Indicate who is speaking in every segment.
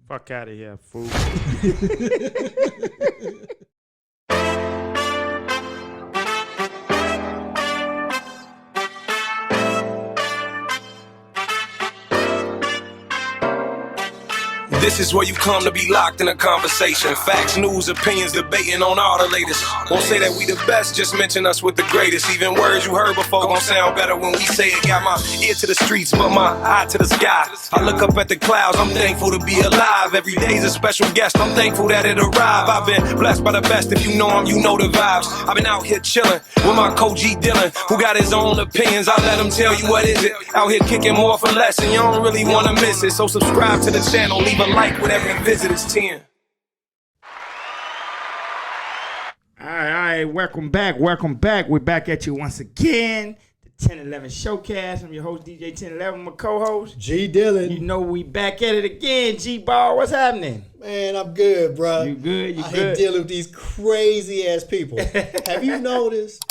Speaker 1: Fuck out of here, fool.
Speaker 2: This is where you come to be locked in a conversation. Facts, news, opinions, debating on all the latest. Won't say that we the best, just mention us with the greatest. Even words you heard before gon' sound better when we say it. Got my ear to the streets, but my eye to the sky. I look up at the clouds, I'm thankful to be alive. Every day's a special guest, I'm thankful that it arrived. I've been blessed by the best, if you know him, you know the vibes. I've been out here chillin' with my co G Dylan, who got his own opinions. I let him tell you what is it. Out here kicking more for less, and you don't really wanna miss it. So subscribe to the channel, leave a like with every visit is 10.
Speaker 1: All right, welcome back. We're back at you once again. The 1011 Showcast. I'm your host, DJ 1011, my co-host.
Speaker 3: G Dylan.
Speaker 1: You know we back at it again, G-Ball. What's happening?
Speaker 3: Man, I'm good, bro.
Speaker 1: You good?
Speaker 3: I hate dealing with these crazy-ass people. Have you noticed?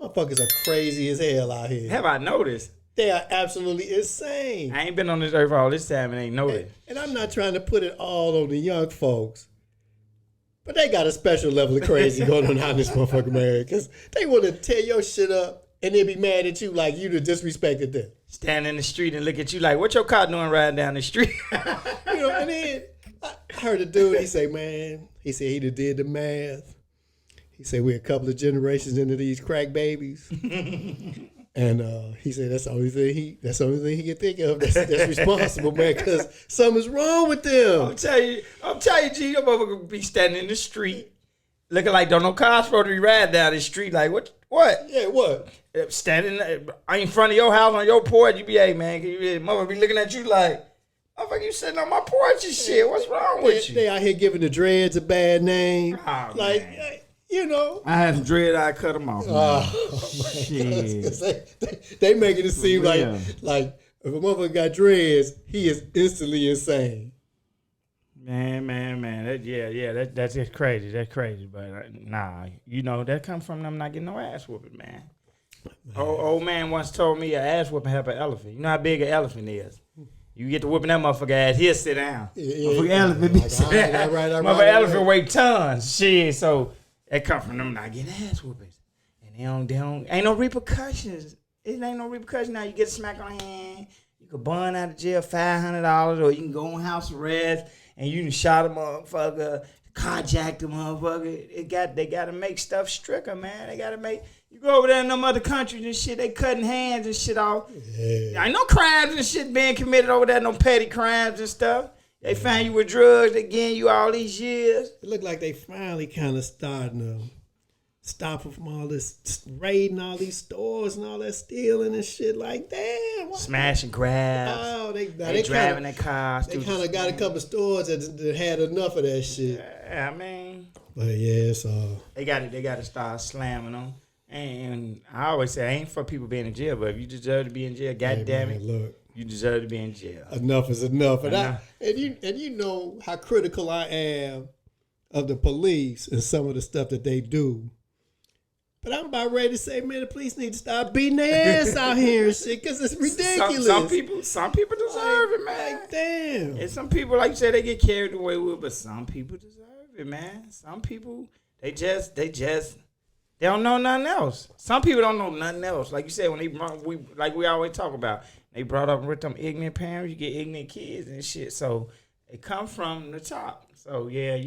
Speaker 3: Motherfuckers are crazy as hell out here.
Speaker 1: Have I noticed?
Speaker 3: They are absolutely insane.
Speaker 1: I ain't been on this earth all this time and ain't noticed.
Speaker 3: And I'm not trying to put it all on the young folks, but they got a special level of crazy going on out in this motherfucker, man. Because they want to tear your shit up and they be mad at you like you done disrespected them.
Speaker 1: Stand in the street and look at you like, what your car doing riding down the street?
Speaker 3: You know, and then I heard a dude, he say, man, he said he did the math. He said we're a couple of generations into these crack babies. And he said that's the only thing he can think of that's responsible, man, because something's wrong with them.
Speaker 1: I'm telling you, G, your motherfucker be standing in the street looking like don't no cars supposed to be riding down the street. Like, what?
Speaker 3: Yeah, what?
Speaker 1: Standing in front of your house on your porch, you be, hey, man, motherfucker be looking at you like, motherfucker, you sitting on my porch and shit. What's wrong with you?
Speaker 3: They out here giving the dreads a bad name.
Speaker 1: Oh,
Speaker 3: like,
Speaker 1: man.
Speaker 3: You know.
Speaker 1: I had some dread, I cut them off.
Speaker 3: Shit. They making it seem like if a motherfucker got dreads, he is instantly insane.
Speaker 1: Man. That's just crazy. That's crazy. But nah, you know, that comes from them not getting no ass whooping, man. Old man once told me an ass whooping help an elephant. You know how big an elephant is. You get to whooping that motherfucker ass, he'll sit down. Elephant elephant weigh tons. Shit, so that come from them not getting ass whoopings. And they don't ain't no repercussions. It ain't no repercussion. Now you get a smack on the hand, you can bond out of jail $500, or you can go on house arrest and you can shot a motherfucker, carjacked a motherfucker. They gotta make stuff stricter, man. They gotta make you go over there in them other countries and shit, they cutting hands and shit off. Yeah. Ain't no crimes and shit being committed over there, no petty crimes and stuff. They find you with drugs, they getting you all these years.
Speaker 3: It look like they finally kind of starting to stop from all this raiding all these stores and all that stealing and shit. Like, damn.
Speaker 1: Smash and grab.
Speaker 3: Oh, they
Speaker 1: driving their cars.
Speaker 3: They kind of got a couple stores that had enough of that shit.
Speaker 1: Yeah, I mean.
Speaker 3: But yeah, so.
Speaker 1: They got to start slamming them. And I always say, I ain't for people being in jail, but if you deserve to be in jail, goddamn it.
Speaker 3: Look.
Speaker 1: You deserve to be in jail.
Speaker 3: Enough is enough. And you know how critical I am of the police and some of the stuff that they do. But I'm about ready to say, man, the police need to start beating their ass out here and shit, because it's ridiculous.
Speaker 1: Some people deserve it, man.
Speaker 3: Like, damn.
Speaker 1: And some people, like you said, they get carried away with, but some people deserve it, man. Some people, they don't know nothing else. Some people don't know nothing else. Like you said, when we always talk about, they brought up with them ignorant parents, you get ignorant kids and shit. So it come from the top. So yeah,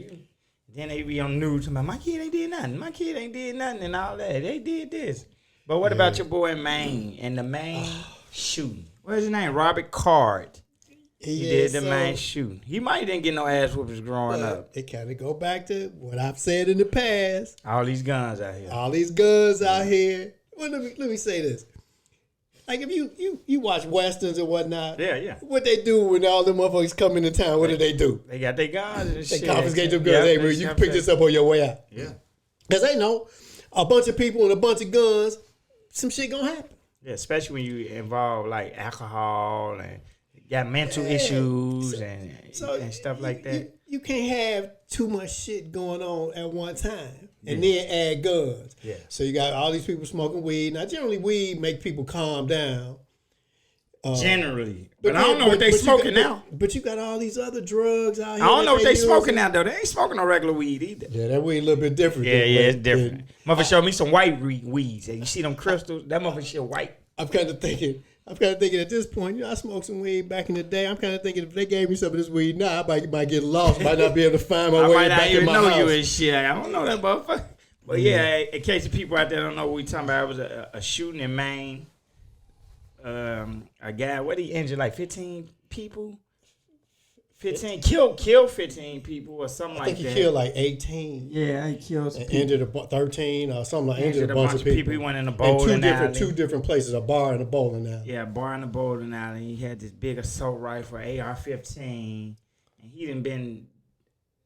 Speaker 1: then they be on the news about my kid ain't did nothing. My kid ain't did nothing and all that. They did this. But what about your boy in Maine and the Maine shooting? What's his name? Robert Card. He did the Maine shooting. He might didn't get no ass whoopers growing up.
Speaker 3: It kind of go back to what I've said in the past.
Speaker 1: All these guns out
Speaker 3: here. Well, let me say this. Like, if you watch westerns and whatnot,
Speaker 1: yeah.
Speaker 3: What they do when all the motherfuckers come into town, what do they do?
Speaker 1: They got their guns and shit.
Speaker 3: They confiscate them guns. Hey, bro, you can pick this up on your way out.
Speaker 1: Yeah.
Speaker 3: Because they know a bunch of people and a bunch of guns, some shit gonna happen.
Speaker 1: Yeah, especially when you involve, like, alcohol and got mental issues and stuff like that.
Speaker 3: You can't have too much shit going on at one time and then add guns. Yeah. So you got all these people smoking weed. Now, generally, weed make people calm down.
Speaker 1: Generally. But I don't know what they smoking now.
Speaker 3: But you got all these other drugs out here.
Speaker 1: I don't know what they smoking now, though. They ain't smoking no regular weed either.
Speaker 3: Yeah, that weed a little bit different.
Speaker 1: Yeah, it's different. Motherfucker showed me some white weeds. And you see them crystals? That motherfucker shit white.
Speaker 3: I'm kind of thinking at this point, I smoked some weed back in the day. I'm kind of thinking if they gave me some of this weed now, I might get lost. Might not be able to find my way back in my house. I might not even know you and shit.
Speaker 1: I don't know that motherfucker. But yeah, in case the people out there don't know what we talking about, it was a shooting in Maine. A guy, what he injured, like 15 people? 15, killed 15 people or something like that.
Speaker 3: I think he killed like 18.
Speaker 1: Yeah, he killed some
Speaker 3: people. Injured 13 or something like that.
Speaker 1: Injured a bunch of people. He went in a bowling alley.
Speaker 3: Two different places, a bar and a bowling alley.
Speaker 1: Yeah, a bar and a bowling alley. He had this big assault rifle, AR-15. And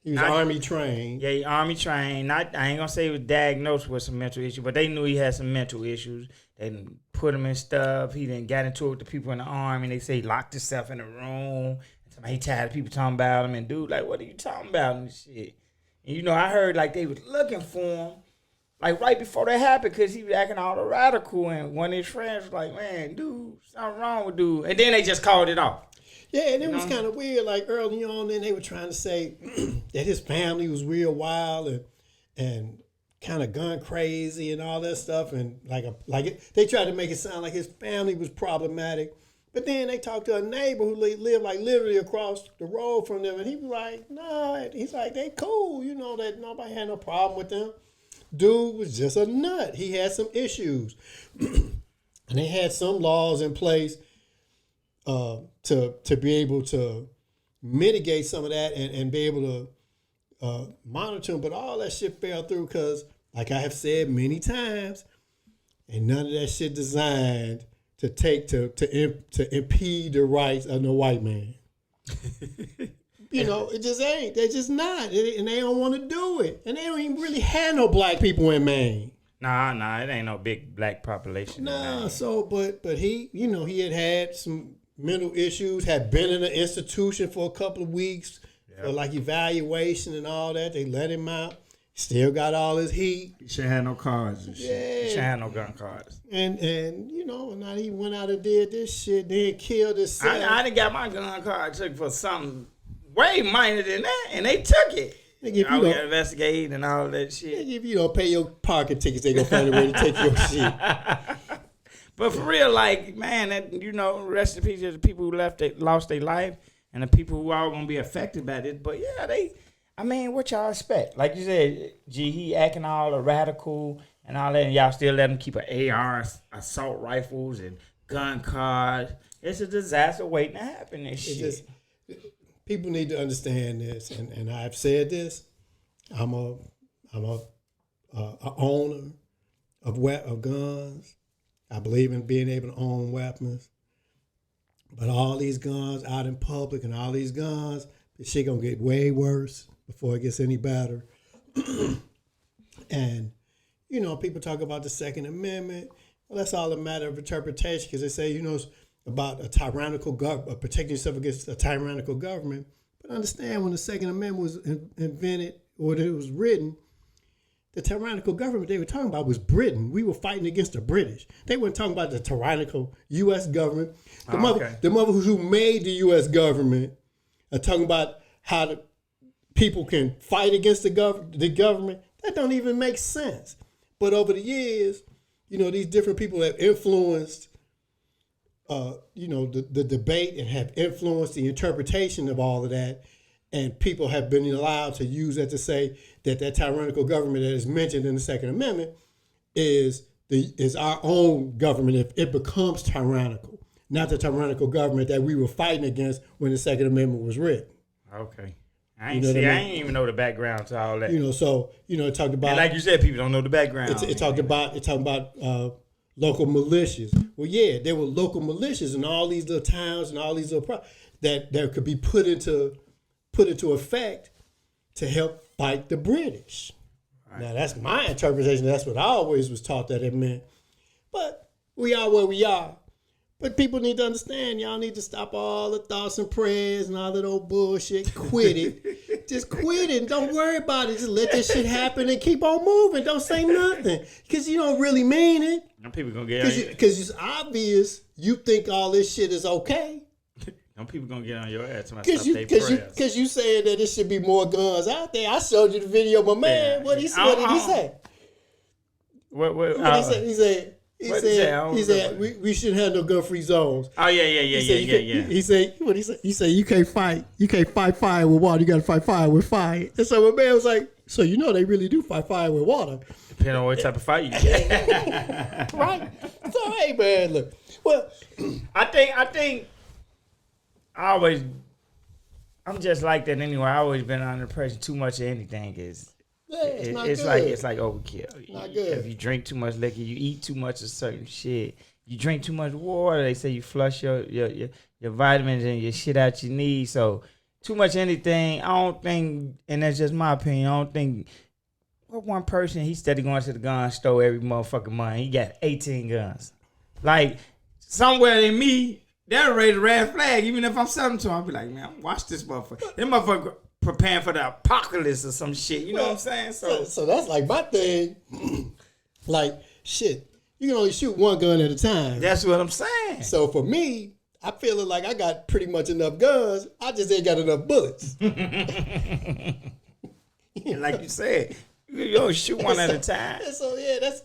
Speaker 3: he was Army trained.
Speaker 1: Yeah, he Army trained. I ain't gonna say he was diagnosed with some mental issues, but they knew he had some mental issues. They didn't put him in stuff. He didn't got into it with the people in the Army. They say he locked himself in a room. He tired of people talking about him, and dude, like, what are you talking about and shit? And I heard like they was looking for him, like right before that happened, because he was acting all radical, and one of his friends was like, man, dude, something wrong with dude. And then they just called it off.
Speaker 3: Yeah, and it was kind of weird. Like early on, then they were trying to say that his family was real wild and kind of gun crazy and all that stuff, and they tried to make it sound like his family was problematic. But then they talked to a neighbor who lived like literally across the road from them, and he was like, "No," he's like, "They cool, that nobody had no problem with them." Dude was just a nut. He had some issues, and they had some laws in place to be able to mitigate some of that and be able to monitor him. But all that shit fell through because, like I have said many times, ain't none of that shit designed to impede the rights of the white man. It just ain't. They're just not, and they don't want to do it. And they don't even really have no black people in Maine.
Speaker 1: Nah, it ain't no big black population.
Speaker 3: Nah, so but he, he had some mental issues, had been in an institution for a couple of weeks for like evaluation and all that. They let him out. Still got all his heat.
Speaker 1: He shouldn't have no cards and shit. Yeah. He shouldn't have no gun cards.
Speaker 3: And now he went out and did this shit, then killed himself.
Speaker 1: I done got my gun card took for something way minor than that, and they took it. I was investigating and all that shit.
Speaker 3: If you don't pay your parking tickets, they gonna find a way to take your shit.
Speaker 1: But for real, like, man, that, rest in peace to the people who lost their life and the people who are gonna be affected by this. But yeah, what y'all expect? Like you said, he acting all radical and all that, and y'all still let him keep an AR, assault rifles, and gun cards. It's a disaster waiting to happen. This shit.
Speaker 3: People need to understand this, and I've said this. I'm a owner of guns. I believe in being able to own weapons. But all these guns out in public and all these guns, this shit gonna get way worse before it gets any better. And, people talk about the Second Amendment. Well, that's all a matter of interpretation because they say, it's about a tyrannical government, protecting yourself against a tyrannical government. But understand when the Second Amendment was invented or it was written, the tyrannical government they were talking about was Britain. We were fighting against the British. They weren't talking about the tyrannical U.S. government. The motherfuckers who made the U.S. government are talking about how the people can fight against the government. That don't even make sense. But over the years, these different people have influenced, the debate and have influenced the interpretation of all of that. And people have been allowed to use that to say that tyrannical government that is mentioned in the Second Amendment is our own government if it becomes tyrannical, not the tyrannical government that we were fighting against when the Second Amendment was written.
Speaker 1: Okay. I ain't even know the background to all that.
Speaker 3: It talked about,
Speaker 1: and like you said, people don't know the background.
Speaker 3: It talked about local militias. Well, yeah, there were local militias in all these little towns and all these little that could be put into effect to help fight the British. Right. Now that's my interpretation. That's what I always was taught that it meant. But we are where we are. But people need to understand, y'all need to stop all the thoughts and prayers and all that old bullshit. Quit it. Just quit it. Don't worry about it. Just let this shit happen and keep on moving. Don't say nothing. Because you don't really mean it.
Speaker 1: And people going to get
Speaker 3: Because it's obvious you think all this shit is okay?
Speaker 1: Them people gonna get on your ass when I
Speaker 3: Cause
Speaker 1: stop
Speaker 3: you,
Speaker 1: they
Speaker 3: cause you,
Speaker 1: prayers.
Speaker 3: cause you saying that there should be more guns out there. I showed you the video, my man.
Speaker 1: Yeah.
Speaker 3: What did he say?
Speaker 1: What
Speaker 3: What he said? He
Speaker 1: What'd he say? I don't
Speaker 3: he said
Speaker 1: remember.
Speaker 3: we shouldn't have no gun-free zones.
Speaker 1: Oh yeah.
Speaker 3: He said, what he said? He said you can't fight fire with water. You got to fight fire with fire. And so my man was like, so you know they really do fight fire with water,
Speaker 1: Depending on what type of fight you get.
Speaker 3: right? So hey man, look, well,
Speaker 1: I think I'm just like that anyway. I always been under pressure. Too much of anything is
Speaker 3: it's not good.
Speaker 1: it's like overkill.
Speaker 3: Not good.
Speaker 1: If you drink too much liquor, you eat too much of certain shit. You drink too much water. They say you flush your vitamins and your shit out your knees. So too much anything. I don't think, and that's just my opinion. I don't think. What one person he steady going to the gun store every motherfucking month. He got 18 guns. Like somewhere in me. They'll raise a red flag, even if I'm selling to them. I'll be like, man, watch this motherfucker. That motherfucker preparing for the apocalypse or some shit. You know what I'm saying?
Speaker 3: So that's like my thing. Like shit, you can only shoot one gun at a time.
Speaker 1: That's what I'm saying.
Speaker 3: So for me, I feel like I got pretty much enough guns. I just ain't got enough bullets.
Speaker 1: Like you said, you don't shoot one at a time.
Speaker 3: So yeah, that's.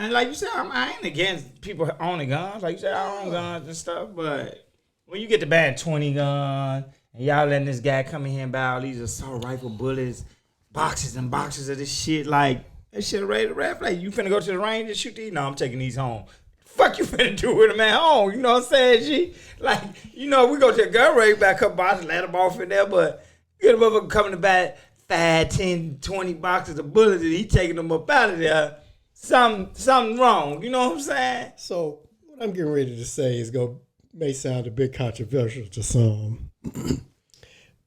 Speaker 1: And like you said, I ain't against people owning guns. Like you said, I own guns and stuff. But when you get to buying 20 guns, and y'all letting this guy come in here and buy all these assault rifle bullets, boxes and boxes of this shit, like, that shit ready to rap. Like, you finna go to the range and shoot these? No, I'm taking these home. Fuck you finna do with them at home? You know what I'm saying, G? Like, you know, we go to the gun range, buy a couple boxes, let them off in there, but you get a motherfucker coming to buy 5, 10, 20 boxes of bullets, and he taking them up out of there. Something wrong. You know what I'm saying?
Speaker 3: So what I'm getting ready to say may sound a bit controversial to some,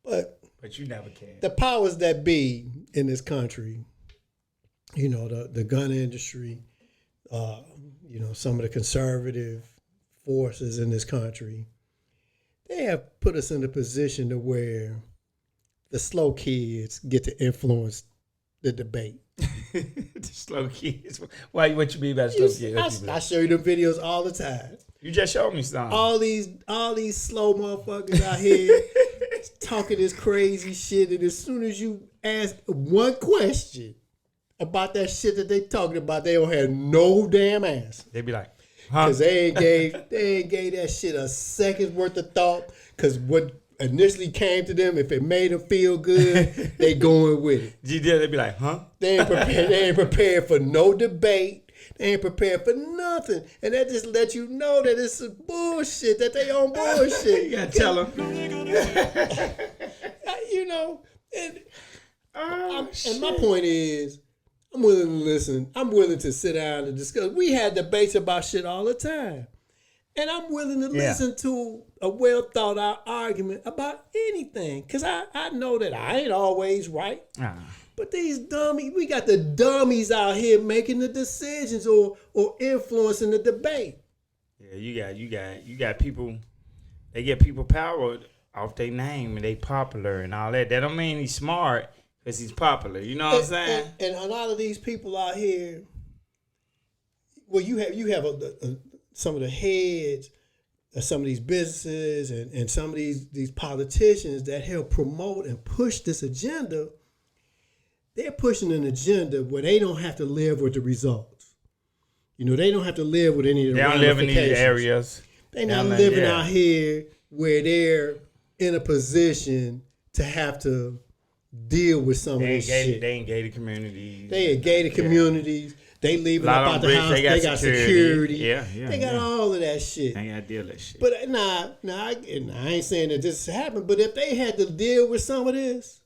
Speaker 3: but
Speaker 1: you never can.
Speaker 3: The powers that be in this country, you know, the gun industry, you know, some of the conservative forces in this country, they have put us in a position to where the slow kids get to influence the debate.
Speaker 1: The slow kids. What you mean by slow kids?
Speaker 3: I show you the videos all the time.
Speaker 1: You just showed me some.
Speaker 3: All these slow motherfuckers out here talking this crazy shit, and as soon as you ask one question about that shit that they talking about, they don't have no damn answer.
Speaker 1: They be like, huh?
Speaker 3: Because they ain't gave that shit a second's worth of thought. Because what initially came to them, if it made them feel good, they going with it.
Speaker 1: They be like, huh?
Speaker 3: They ain't prepared for no debate. They ain't prepared for nothing. And that just let you know that it's some bullshit, that they on bullshit.
Speaker 1: You gotta tell them.
Speaker 3: You know, and my point is, I'm willing to listen. I'm willing to sit down and discuss. We had debates about shit all the time. And I'm willing to listen to a well thought out argument about anything. Because I know that I ain't always right. But these dummies, we got the dummies out here making the decisions or influencing the debate.
Speaker 1: Yeah, you got people, they get people power off their name and they popular and all that. That don't mean he's smart because he's popular. You know what I'm saying?
Speaker 3: And a lot of these people out here, well, you have some of the heads of some of these businesses and some of these politicians that help promote and push this agenda. They're pushing an agenda where they don't have to live with the results. You know, they don't have to live with any of the ramifications. They don't live in these areas. They're not living out here where they're in a position to have to deal with some of this shit.
Speaker 1: They in gated communities.
Speaker 3: They in gated communities. They leaving up out the house. They got security.
Speaker 1: Yeah.
Speaker 3: They got all of that shit.
Speaker 1: They got to deal with that shit.
Speaker 3: But I ain't saying that this happened, but if they had to deal with some of this,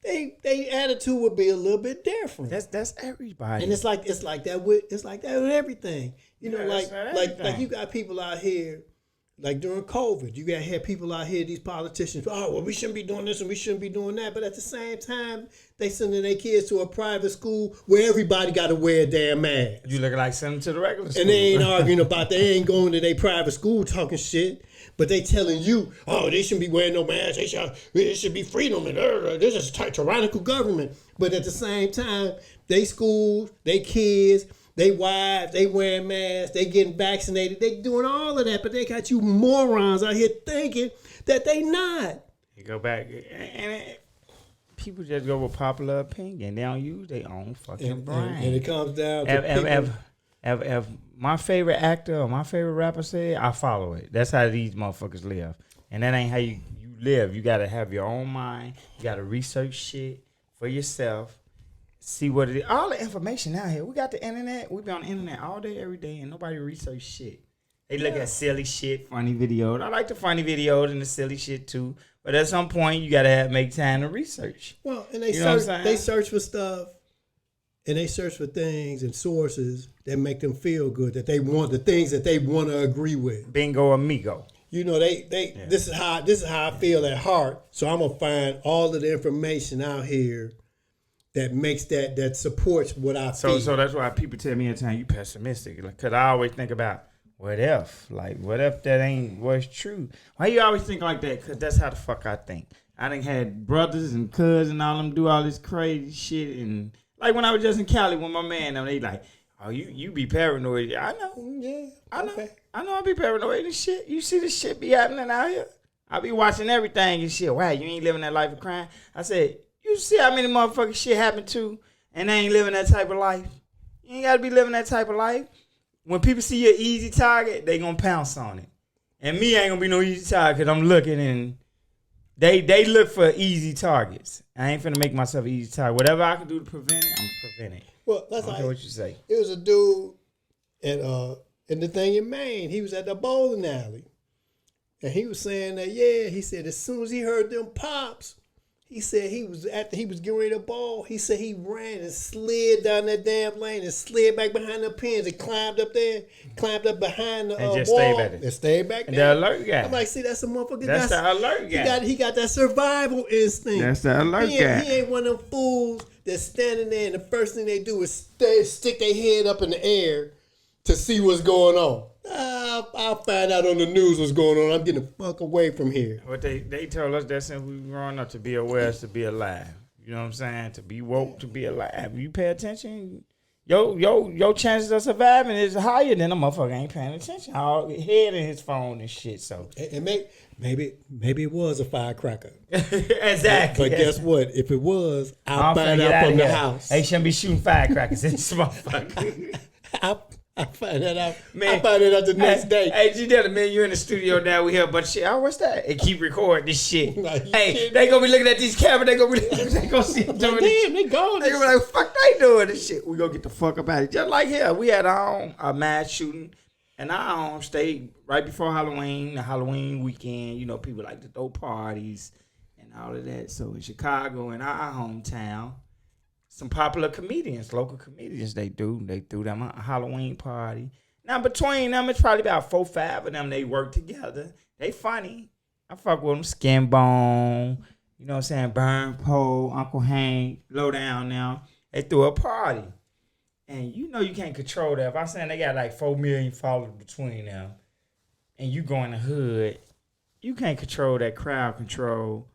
Speaker 3: they attitude would be a little bit different.
Speaker 1: That's everybody.
Speaker 3: And it's like that with everything. You know, like you got people out here, like during COVID, you had people out here, these politicians, oh, well, we shouldn't be doing this and we shouldn't be doing that. But at the same time, they sending their kids to a private school where everybody got to wear a damn mask.
Speaker 1: You look like sending them to the regular school.
Speaker 3: And they ain't arguing about, they ain't going to their private school talking shit. But they telling you, oh, they shouldn't be wearing no mask. It should be freedom. And this is a tyrannical government. But at the same time, they schools, they kids, they wives, they wearing masks, they getting vaccinated, they doing all of that, but they got you morons out here thinking that they not.
Speaker 1: You go back, and people just go with popular opinion. They don't use their own fucking brain.
Speaker 3: And it comes down to
Speaker 1: if my favorite actor or my favorite rapper said, I follow it. That's how these motherfuckers live. And that ain't how you live. You got to have your own mind. You got to research shit for yourself. See what it is. All the information out here. We got the internet. We be on the internet all day, every day, and nobody research shit. They look at silly shit, funny videos. I like the funny videos and the silly shit too. But at some point, you got to make time to research.
Speaker 3: Well, and they search for stuff. And they search for things and sources that make them feel good, that they want, the things that they want to agree with.
Speaker 1: Bingo amigo.
Speaker 3: You know, this is how I feel at heart. So I'm gonna find all of the information out here that makes that supports what I feel.
Speaker 1: So that's why people tell me every time you pessimistic, because I always think about what if that ain't what's true. Why you always think like that? Because that's how the fuck I think. I done had brothers and cousins and all them do all this crazy shit, and like when I was just in Cali with my man, they like, oh, you be paranoid. I know.
Speaker 3: Yeah.
Speaker 1: I know.
Speaker 3: Okay.
Speaker 1: I know I be paranoid and shit. You see this shit be happening out here? I be watching everything and shit. Wow, you ain't living that life of crime. I said, you see how many motherfucking shit happen to, and they ain't living that type of life. You ain't got to be living that type of life. When people see your easy target, they gonna pounce on it. And me ain't gonna be no easy target because I'm looking and they look for easy targets. I ain't finna make myself an easy target. Whatever I can do to prevent it, I'm gonna prevent it.
Speaker 3: Well, that's
Speaker 1: I don't care what you say.
Speaker 3: It was a dude in the thing in Maine. He was at the bowling alley. And he was saying that, he said as soon as he heard them pops, he said after he was getting ready to bowl, he said he ran and slid down that damn lane and slid back behind the pins and climbed up behind the
Speaker 1: and just
Speaker 3: wall.
Speaker 1: stayed back there.
Speaker 3: And stayed back
Speaker 1: And
Speaker 3: there.
Speaker 1: the alert guy.
Speaker 3: I'm like, see, that's a motherfucker.
Speaker 1: That's the alert guy.
Speaker 3: He got that survival instinct.
Speaker 1: That's the alert guy.
Speaker 3: He ain't one of them fools that's standing there and the first thing they do is stick their head up in the air to see what's going on. I'll find out on the news what's going on. I'm getting the fuck away from here.
Speaker 1: But they told us that since we were growing up, to be aware is to be alive. You know what I'm saying? To be woke, to be alive. You pay attention, your chances of surviving is higher than a motherfucker ain't paying attention. All head in his phone and shit. So
Speaker 3: and maybe it was a firecracker.
Speaker 1: Exactly.
Speaker 3: But guess what? If it was, I'll find out from the house.
Speaker 1: They shouldn't be shooting firecrackers in this motherfucker.
Speaker 3: I find that out.
Speaker 1: Man,
Speaker 3: I find it out the next day.
Speaker 1: Hey, G-Della, man, you in the studio now. We hear a bunch of shit. Oh, what's that? And keep recording this shit.
Speaker 3: Like,
Speaker 1: Hey, they gonna be looking at these cameras. They gonna see them doing this shit.
Speaker 3: They gone.
Speaker 1: They gonna be like, fuck, they doing this shit. We gonna get the fuck up out of it. Just like here, we had our own mass shooting, and our own state right before Halloween, the Halloween weekend. You know, people like to throw parties and all of that. So in Chicago, in our hometown, some popular comedians, local comedians, they threw them a Halloween party. Now between them, it's probably about 4 or 5 of them. They work together. They funny. I fuck with them. Skin Bone, you know what I'm saying? Burn Pole, Uncle Hank, Low Down now. They threw a party. And you know you can't control that. If I'm saying they got like 4 million followers between them, and you go in the hood, you can't control that crowd control.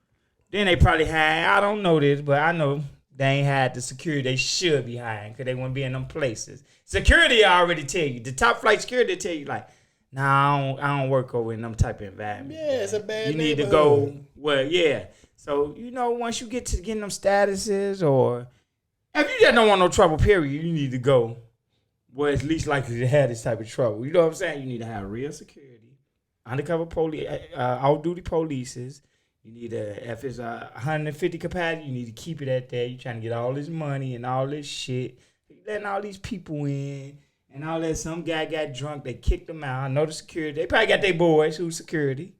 Speaker 1: Then they probably had, I don't know this, but I know they ain't had the security they should be hiring because they wouldn't be in them places. Security already tell you. The top flight security tell you like, nah, I don't work over in them type of environment.
Speaker 3: Yeah, it's a bad
Speaker 1: You need to go, well, yeah. So, you know, once you get to getting them statuses or if you just don't want no trouble, period, you need to go where it's least likely to have this type of trouble. You know what I'm saying? You need to have real security, undercover police, off-duty polices. You need if it's 150 capacity, you need to keep it at that. You're trying to get all this money and all this shit. You're letting all these people in and all that. Some guy got drunk. They kicked him out. I know the security. They probably got their boys who's security.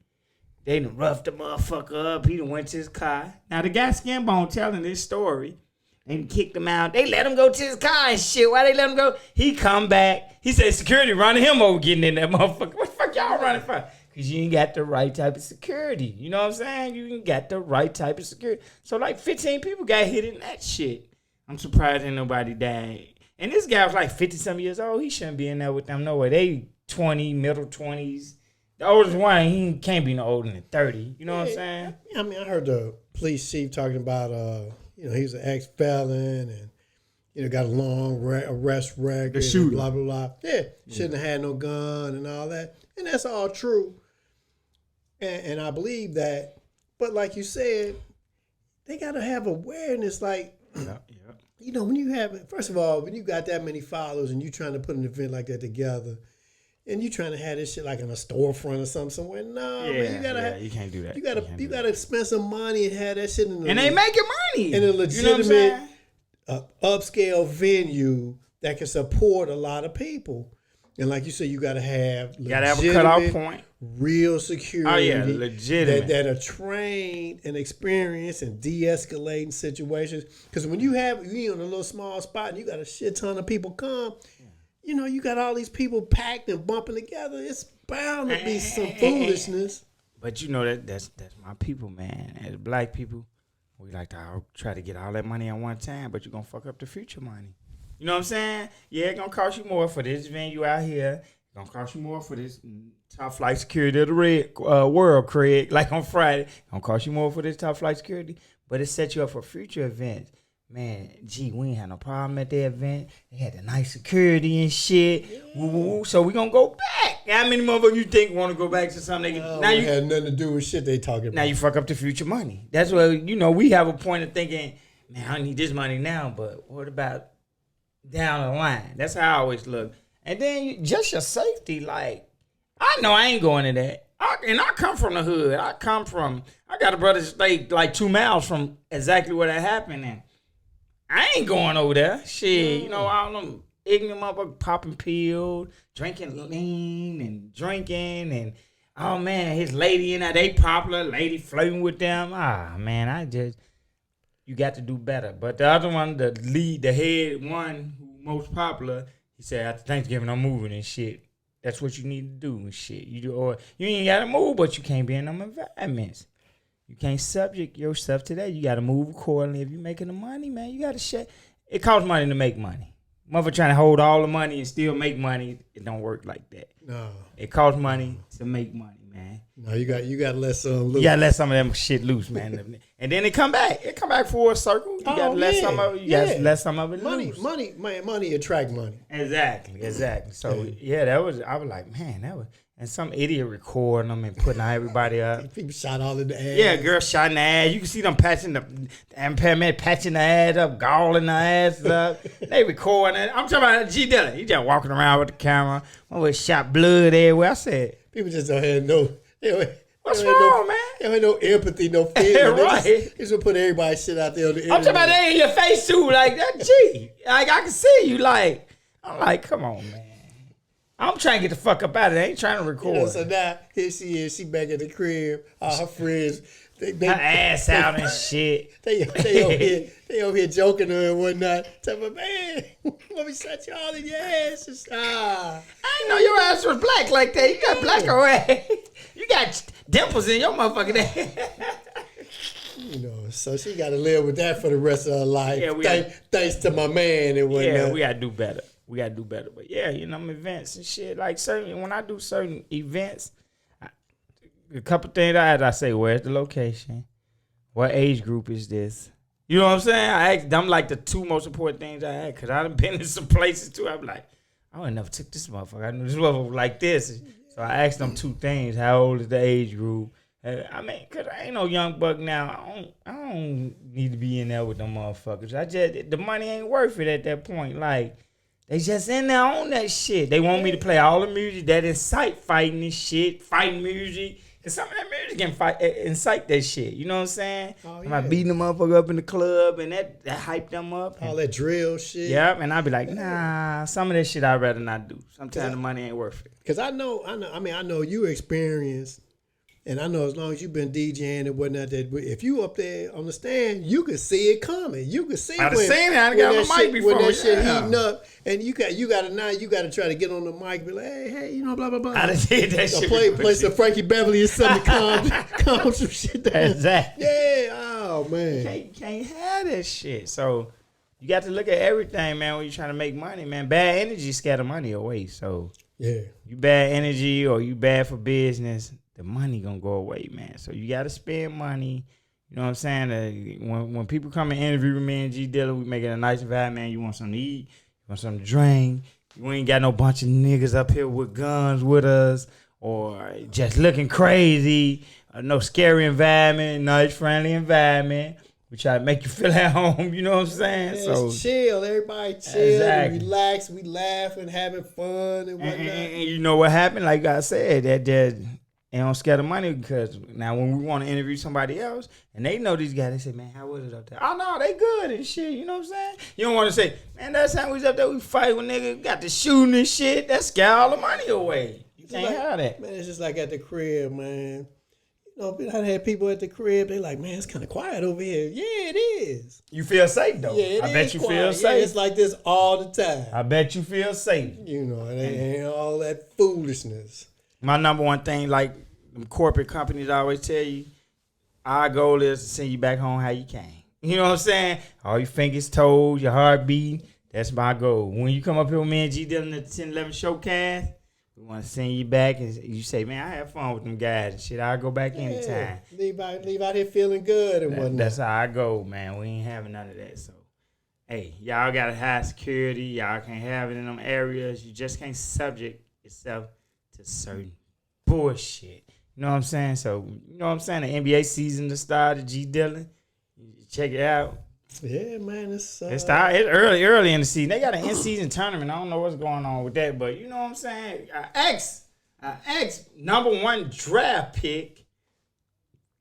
Speaker 1: They done roughed the motherfucker up. He done went to his car. Now, the guy Skin Bone telling this story. They done kicked him out. They let him go to his car and shit. Why they let him go? He come back. He said security running him over getting in that motherfucker. What the fuck y'all running for? Because you ain't got the right type of security. You know what I'm saying? You ain't got the right type of security. So like 15 people got hit in that shit. I'm surprised ain't nobody died. And this guy was like 50-some years old. He shouldn't be in there with them no way. They 20, middle 20s. The oldest one, he can't be no older than 30. You know what I'm saying?
Speaker 3: I mean, I heard the police chief talking about, he was an ex-felon and, got a long arrest record.
Speaker 1: The shooter.
Speaker 3: Blah, blah, blah. Yeah, shouldn't have had no gun and all that. And that's all true. And I believe that. But like you said, they got to have awareness. Like, when you have, first of all, when you got that many followers and you trying to put an event like that together, and you trying to have this shit like in a storefront or something somewhere, man, you gotta you can't do that. You gotta spend some money and have that shit in
Speaker 1: and they making money
Speaker 3: in a legitimate upscale venue that can support a lot of people. And like you said, you gotta have
Speaker 1: a cutoff point,
Speaker 3: real security.
Speaker 1: Oh yeah, legitimate
Speaker 3: that are trained and experienced in de-escalating situations. Because when you in a little small spot and you got a shit ton of people come. You got all these people packed and bumping together. It's bound to be some foolishness.
Speaker 1: But that's my people, man. As black people, we like to try to get all that money at one time, but you're going to fuck up the future money. You know what I'm saying? Yeah, it's going to cost you more for this venue out here. It's going to cost you more for this top flight security of the world, Craig, like on Friday. It's going to cost you more for this top flight security, but it sets you up for future events. Man, we ain't had no problem at the event. They had the nice security and shit. Yeah. So we gonna go back. How many motherfuckers you think want to go back to something?
Speaker 3: Now you had nothing to do with shit they talking about.
Speaker 1: Now you fuck up the future money. That's what we have a point of thinking. Man, I need this money now, but what about down the line? That's how I always look. And then just your safety. Like I know I ain't going to that. I come from the hood. I got a brother stay like 2 miles from exactly where that happened and. I ain't going over there. Shit, all them ignorant motherfuckers popping pills, drinking lean and drinking and, oh man, his lady in there, they popular, lady flirting with them. Man, you got to do better. But the other one, the head one who most popular, he said after Thanksgiving I'm moving and shit. That's what you need to do and shit. You ain't got to move, but you can't be in them environments. You can't subject yourself to that. You got to move accordingly. If you're making the money, man, you got to share. It costs money to make money. Mother trying to hold all the money and still make money. It don't work like that. No. It costs money to make money, man.
Speaker 3: No, you got to let some loose.
Speaker 1: You got to let some of them shit loose, man. And then it come back. It come back full circle. You got to let some of it. You got to let some of it loose.
Speaker 3: Money attract money.
Speaker 1: Exactly. So I was like, man, that was. And some idiot recording them and putting everybody up.
Speaker 3: People shot all in the ass.
Speaker 1: Yeah, girl shot in the ass. You can see them patching the paramedic patching the ass up, galling the ass up. They recording it. I'm talking about G Dilla. He just walking around with the camera. Always shot blood everywhere. I said,
Speaker 3: people just don't have no.
Speaker 1: What's wrong, man?
Speaker 3: They ain't no empathy, no feeling.
Speaker 1: Right.
Speaker 3: They just put everybody's shit out there on the internet.
Speaker 1: I'm talking about they in your face too, like that. G, like I can see you. Like I'm like, come on, man. I'm trying to get the fuck up out of there. I ain't trying to record.
Speaker 3: So now, here she is. She back at the crib. All her friends.
Speaker 1: Her ass out and shit.
Speaker 3: They over here joking her and whatnot. Tell me, man, let me shut you all in your ass.
Speaker 1: I didn't know your ass was black like that. You got black ass. You got dimples in your motherfucking ass.
Speaker 3: So she got to live with that for the rest of her life. Yeah, thanks to my man and whatnot.
Speaker 1: Yeah, we got to do better. But yeah, events and shit. Like when I do certain events, a couple things I say, where's the location? What age group is this? You know what I'm saying? I asked them like the 2 most important things I had, because I done been in some places too. I'm like, I would never took this motherfucker. I knew this motherfucker was like this. So I asked them 2 things. How old is the age group? I mean, because I ain't no young buck now. I don't need to be in there with them motherfuckers. The money ain't worth it at that point. Like, they just in there on that shit. They want me to play all the music that incite fighting and shit, fighting music. Cause some of that music can incite that shit. You know what I'm saying? I'm like beating them motherfucker up in the club and that hype them up.
Speaker 3: All that drill shit.
Speaker 1: Yep, and I be like, nah, some of that shit I'd rather not do. Sometimes the money ain't worth it.
Speaker 3: Cause I know you experienced. And I know as long as you've been DJing and whatnot, that if you up there on the stand, you can see it coming. You can see when that shit heating up, and you got to try to get on the mic, and be like, hey, blah blah blah.
Speaker 1: I done did that shit.
Speaker 3: Play some Frankie Beverly or something to calm some shit down.
Speaker 1: Exactly.
Speaker 3: Yeah. Oh man.
Speaker 1: You can't have that shit. So you got to look at everything, man. When you're trying to make money, man. Bad energy scatter money away. So
Speaker 3: yeah,
Speaker 1: you bad energy or you bad for business, the money gonna go away, man. So you gotta spend money. You know what I'm saying? When people come and interview with me and G Dilla, we make it a nice environment. You want something to eat, you want something to drink. You ain't got no bunch of niggas up here with guns with us or just looking crazy. No scary environment, nice, friendly environment. We try to make you feel at home, you know what I'm saying?
Speaker 3: Yeah,
Speaker 1: so
Speaker 3: it's chill. Everybody chill,
Speaker 1: exactly.
Speaker 3: relax, we laughing, having fun and whatnot.
Speaker 1: And you know what happened? Like I said, that they don't scare the money because now when we want to interview somebody else and they know these guys, they say, man, how was it up there? Oh, no, they good and shit, you know what I'm saying? You don't want to say, man, that time we was up there, we fight with niggas, got the shooting and shit. That scare all the money away. You can't have that.
Speaker 3: Man, it's just like at the crib, man. You know, I had people at the crib, they like, man, it's kind of quiet over here. Yeah, it is.
Speaker 1: You feel safe, though.
Speaker 3: Yeah,
Speaker 1: I bet you
Speaker 3: quiet.
Speaker 1: feel safe.
Speaker 3: Yeah, it's like this all the time.
Speaker 1: I bet you feel safe.
Speaker 3: You know, it ain't all that foolishness.
Speaker 1: My number one thing, like them corporate companies always tell you, our goal is to send you back home how you came. You know what I'm saying? All your fingers, toes, your heart beating. That's my goal. When you come up here with me and G Dillon at the 10-11 Showcast, we want to send you back and you say, man, I had fun with them guys and shit. I'll go back anytime.
Speaker 3: Leave out here feeling good and whatnot.
Speaker 1: That's how I go, man. We ain't having none of that. So, hey, y'all got to high security. Y'all can't have it in them areas. You just can't subject yourself to certain bullshit. You know what I'm saying? So, you know what I'm saying? The NBA season to start, G Dillon. Check it out.
Speaker 3: Yeah, man, it's
Speaker 1: early in the season. They got an in-season tournament. I don't know what's going on with that, but you know what I'm saying? Ex number 1 draft pick,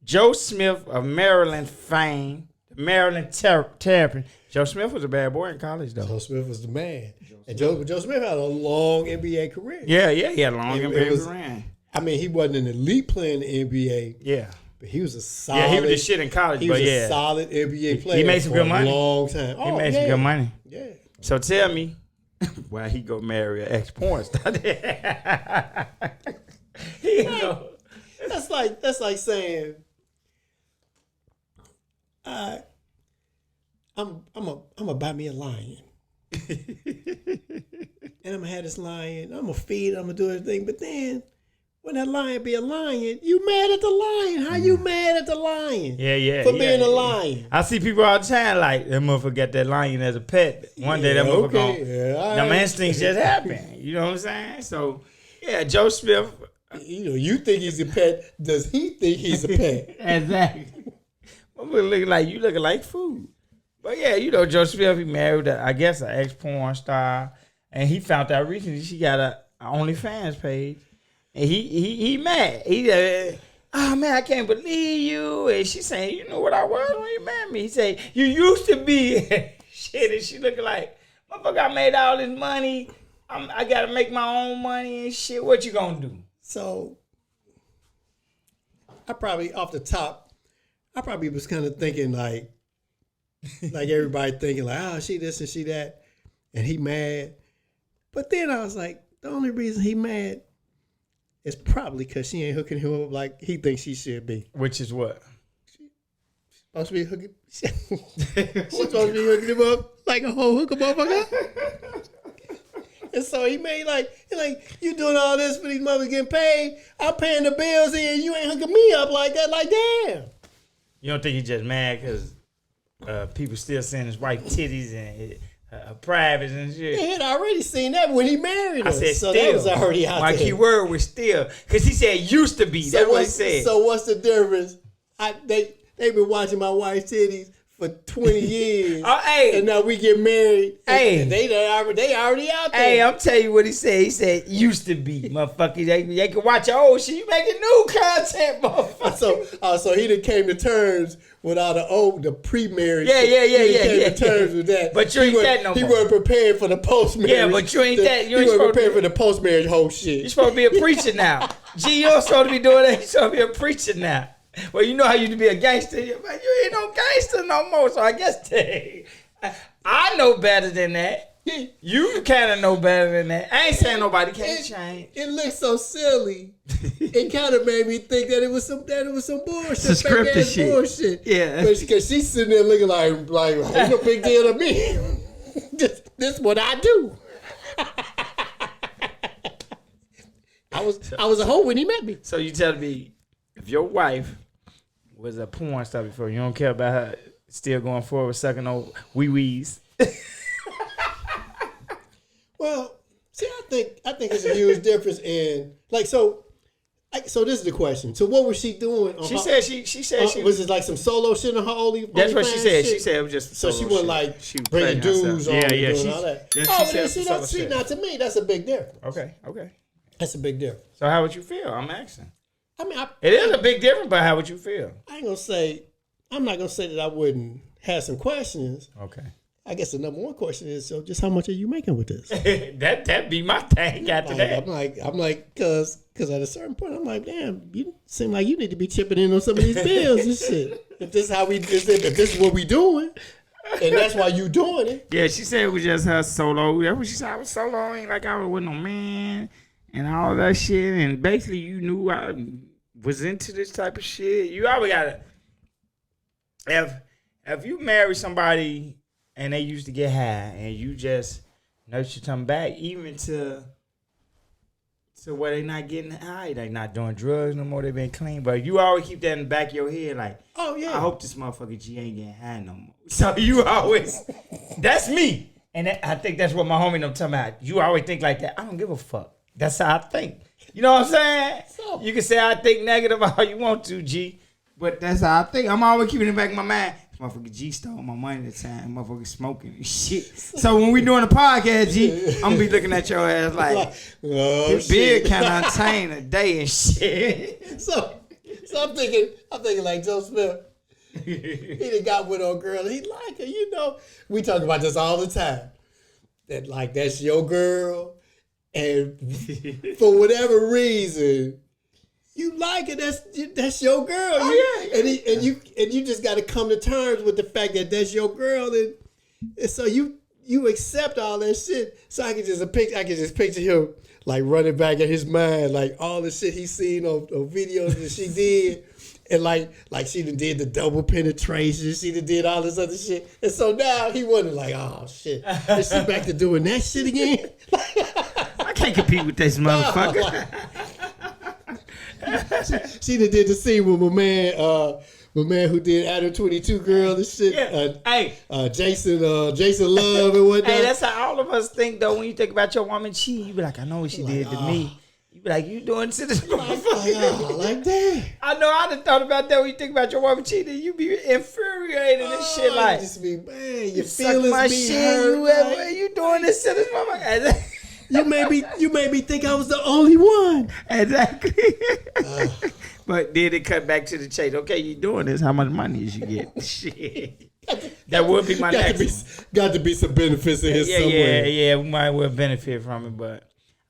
Speaker 1: Joe Smith of Maryland fame, the Maryland Terrapin. Joe Smith was a bad boy in college, though.
Speaker 3: Joe Smith was the man. And Joe Smith had a long NBA career.
Speaker 1: Yeah, he had a long NBA career.
Speaker 3: I mean, he wasn't an elite player in the NBA.
Speaker 1: Yeah.
Speaker 3: But he was a solid.
Speaker 1: Yeah, he was the shit in college.
Speaker 3: He was a solid NBA player.
Speaker 1: He made some good money.
Speaker 3: A long time.
Speaker 1: He made some good money.
Speaker 3: Yeah.
Speaker 1: So tell me, why he go marry an ex-porn star?
Speaker 3: That's like saying, I'm gonna buy me a lion, and I'm gonna have this lion. I'm gonna feed it. I'm gonna do everything, but then. When that lion be a lion, you mad at the lion. How you mad at the lion?
Speaker 1: Yeah.
Speaker 3: For being a lion.
Speaker 1: I see people all the time like, that motherfucker got that lion as a pet. One day that motherfucker gonna, them instincts just happen. You know what I'm saying? So, yeah, Joe Smith.
Speaker 3: You know, you think he's a pet. Does he think he's a pet?
Speaker 1: Exactly. Motherfucker you looking like food. But yeah, you know, Joe Smith, he married, I guess, an ex-porn star. And he found out recently she got a OnlyFans page. And he mad. Oh man, I can't believe you. And she saying, you know what I was when you met me. He say, you used to be shit. And she looking like, motherfucker, I made all this money. I gotta make my own money and shit. What you gonna do?
Speaker 3: So I probably off the top, was kind of thinking like everybody thinking like, oh, she this and she that, and he mad. But then I was like, the only reason he mad. It's probably because she ain't hooking him up like he thinks she should be.
Speaker 1: Which is what?
Speaker 3: She's supposed to be hooking. She's supposed to be hooking him up like a whole hooker motherfucker. And so he made like you doing all this for these mothers getting paid. I'm paying the bills and you ain't hooking me up like that. Like damn.
Speaker 1: You don't think he just mad because people still seeing his white titties and privates and shit?
Speaker 3: He had already seen that when he married her.
Speaker 1: I said
Speaker 3: so
Speaker 1: still.
Speaker 3: That was already out
Speaker 1: My
Speaker 3: there.
Speaker 1: key word was still. Because he said used to be.
Speaker 3: So
Speaker 1: That's what he said.
Speaker 3: So what's the difference? They've been watching my wife's titties for 20 years.
Speaker 1: Oh, hey.
Speaker 3: And now we get married.
Speaker 1: Hey.
Speaker 3: And they already out there.
Speaker 1: Hey, I'm telling you what he said. He said used to be. Motherfucker, they can watch your old shit. You making new content, motherfucker.
Speaker 3: So he done came to terms with all the pre-marriage.
Speaker 1: Yeah.
Speaker 3: He came to terms with that.
Speaker 1: But you ain't that no more.
Speaker 3: He wasn't prepared for the post-marriage.
Speaker 1: Yeah, but you ain't that. You
Speaker 3: he
Speaker 1: ain't
Speaker 3: wasn't prepared for the post-marriage whole shit.
Speaker 1: You're supposed to be a preacher now. G, you're supposed to be doing that. You're supposed to be a preacher now. Well, you know how you used to be a gangster. But you ain't no gangster no more. So I guess I know better than that. You kind of know better than that. I ain't saying nobody can't change.
Speaker 3: It looks so silly. It kind of made me think that it was some bullshit.
Speaker 1: Some scripted shit.
Speaker 3: Bullshit.
Speaker 1: Yeah.
Speaker 3: Because she's sitting there looking like ain't no big deal to me. This what I do. I was a hoe when he met me.
Speaker 1: So you telling me if your wife was a porn star before. You don't care about her still going forward sucking on wee-wees.
Speaker 3: Well, see, I think it's a huge difference in so this is the question. So what was she doing?
Speaker 1: She said she
Speaker 3: was it like some solo shit on her only?
Speaker 1: That's what she said.
Speaker 3: Shit?
Speaker 1: She said it was just
Speaker 3: so she wasn't like
Speaker 1: she was
Speaker 3: bringing dudes on and doing all that.
Speaker 1: See,
Speaker 3: now to me that's a big difference.
Speaker 1: Okay.
Speaker 3: That's a big difference.
Speaker 1: So how would you feel? I'm asking.
Speaker 3: I mean,
Speaker 1: it is a big difference, but how would you feel?
Speaker 3: I'm not gonna say that I wouldn't have some questions.
Speaker 1: Okay.
Speaker 3: I guess the number one question is, so just how much are you making with this?
Speaker 1: That'd be my thing after that.
Speaker 3: I'm like, cause at a certain point, I'm like, damn, you seem like you need to be chipping in on some of these bills and shit. If this is what we doing, and that's why you doing it.
Speaker 1: Yeah, she said it was just her solo. That's what she said. I was solo, ain't like I was with no man and all that shit. And basically, you knew I was into this type of shit. You always gotta, if you marry somebody and they used to get high, and you just nurture them back, even to where they not getting high, they not doing drugs no more, they been clean. But you always keep that in the back of your head, like, oh yeah, I hope this motherfucker G ain't getting high no more. So you always, that's me, and I think that's what my homie them talking about. You always think like that. I don't give a fuck. That's how I think. You know what I'm saying? So, you can say I think negative all you want to, G, but that's how I think. I'm always keeping it in the back of my mind. Motherfucker G stole my money that time. Motherfucker smoking and shit. So when we doing a podcast, G, I'm gonna be looking at your ass like, this beard can't attain a day and shit.
Speaker 3: So I'm thinking like Joe Smith. He done got with old girl. He like her, you know. We talk about this all the time. That like that's your girl, and for whatever reason. You like it? That's your girl. And you just got to come to terms with the fact that that's your girl, and so you accept all that shit. So I can just picture him like running back in his mind, like all the shit he's seen on videos that she did, and like she done did the double penetration, she done did all this other shit, and so now he wondering like, oh shit, is she back to doing that shit again?
Speaker 1: I can't compete with this motherfucker.
Speaker 3: She done did the scene with my man who did Adam 22 Girl and shit. Yeah. Jason Love and whatnot.
Speaker 1: Hey, that's how all of us think though. When you think about your woman cheating, you be like, I know what she did to me. You be like, you doing to this motherfucker.
Speaker 3: Like that.
Speaker 1: I know I done thought about that when you think about your woman cheating. You be infuriated and shit like.
Speaker 3: You just be, man, your
Speaker 1: feelings
Speaker 3: my
Speaker 1: be
Speaker 3: shit.
Speaker 1: Hurt. You doing this to this motherfucker.
Speaker 3: You made me think I was the only one.
Speaker 1: Exactly. But then it cut back to the chase. Okay, you doing this. How much money did you get? Shit. That would be my next.
Speaker 3: Got to be some benefits in here somewhere.
Speaker 1: Yeah. We might well benefit from it, but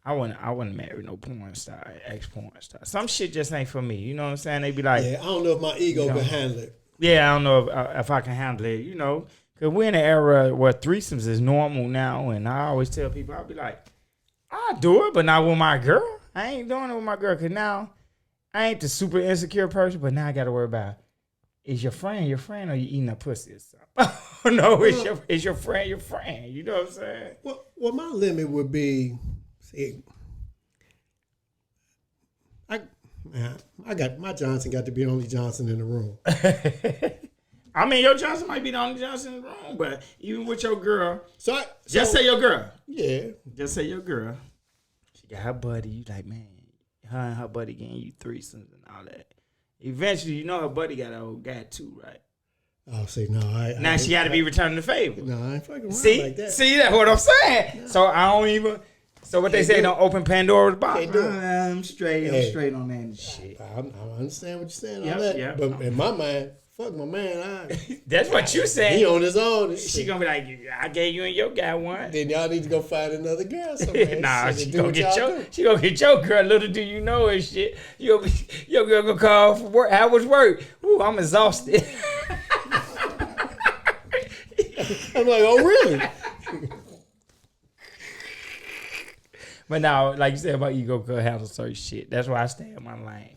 Speaker 1: I wouldn't marry no porn star, ex-porn star. Some shit just ain't for me. You know what I'm saying? They be like,
Speaker 3: yeah, I don't know if my ego can handle it.
Speaker 1: Yeah, I don't know if I can handle it. You know, because we're in an era where threesomes is normal now, and I always tell people, I'll be like, I'll do it, but not with my girl. I ain't doing it with my girl because now I ain't the super insecure person, but now I got to worry about, is your friend or you eating a pussy or something? No, it's your friend. You know what I'm saying?
Speaker 3: Well, my limit would be, see, I got my Johnson got to be the only Johnson in the room.
Speaker 1: I mean, your Johnson might be the only Johnson in the room, but even with your girl, just say your girl.
Speaker 3: Yeah.
Speaker 1: Just say your girl. She got her buddy. You like, man, her and her buddy getting you threesomes and all that. Eventually, you know her buddy got an old guy too, right?
Speaker 3: Oh, see, no,
Speaker 1: now she got to be returning the favor.
Speaker 3: No, I ain't fucking around like that.
Speaker 1: See, that's what I'm saying. No. So I don't even. So what they say, don't open Pandora's box. I'm straight on that shit.
Speaker 3: I understand what you're saying. All that. Yep. But in my mind, fuck my man.
Speaker 1: That's what you said.
Speaker 3: He on his own.
Speaker 1: She gonna be like, I gave you and your guy one.
Speaker 3: Then y'all need to go find another girl somewhere.
Speaker 1: Nah, she gonna get your girl. Little do you know and shit. Your girl gonna call for work. How was work? Ooh, I'm exhausted.
Speaker 3: I'm like, oh really?
Speaker 1: But now, like you said about ego, could handle certain shit. That's why I stay in my lane.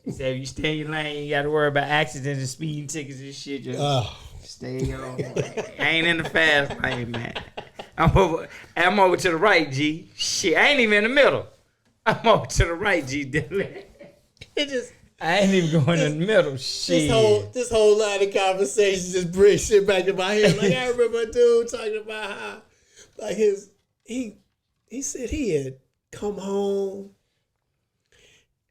Speaker 1: He said, if you stay in your lane, you got to worry about accidents and speeding tickets and shit. Just stay in your own lane. I ain't in the fast lane, man. I'm over to the right, G. Shit, I ain't even in the middle. I'm over to the right, G.
Speaker 3: It
Speaker 1: I ain't even going in the middle. Shit.
Speaker 3: This whole line of conversation just brings shit back to my head. Like I remember a dude talking about how, like he said he had come home,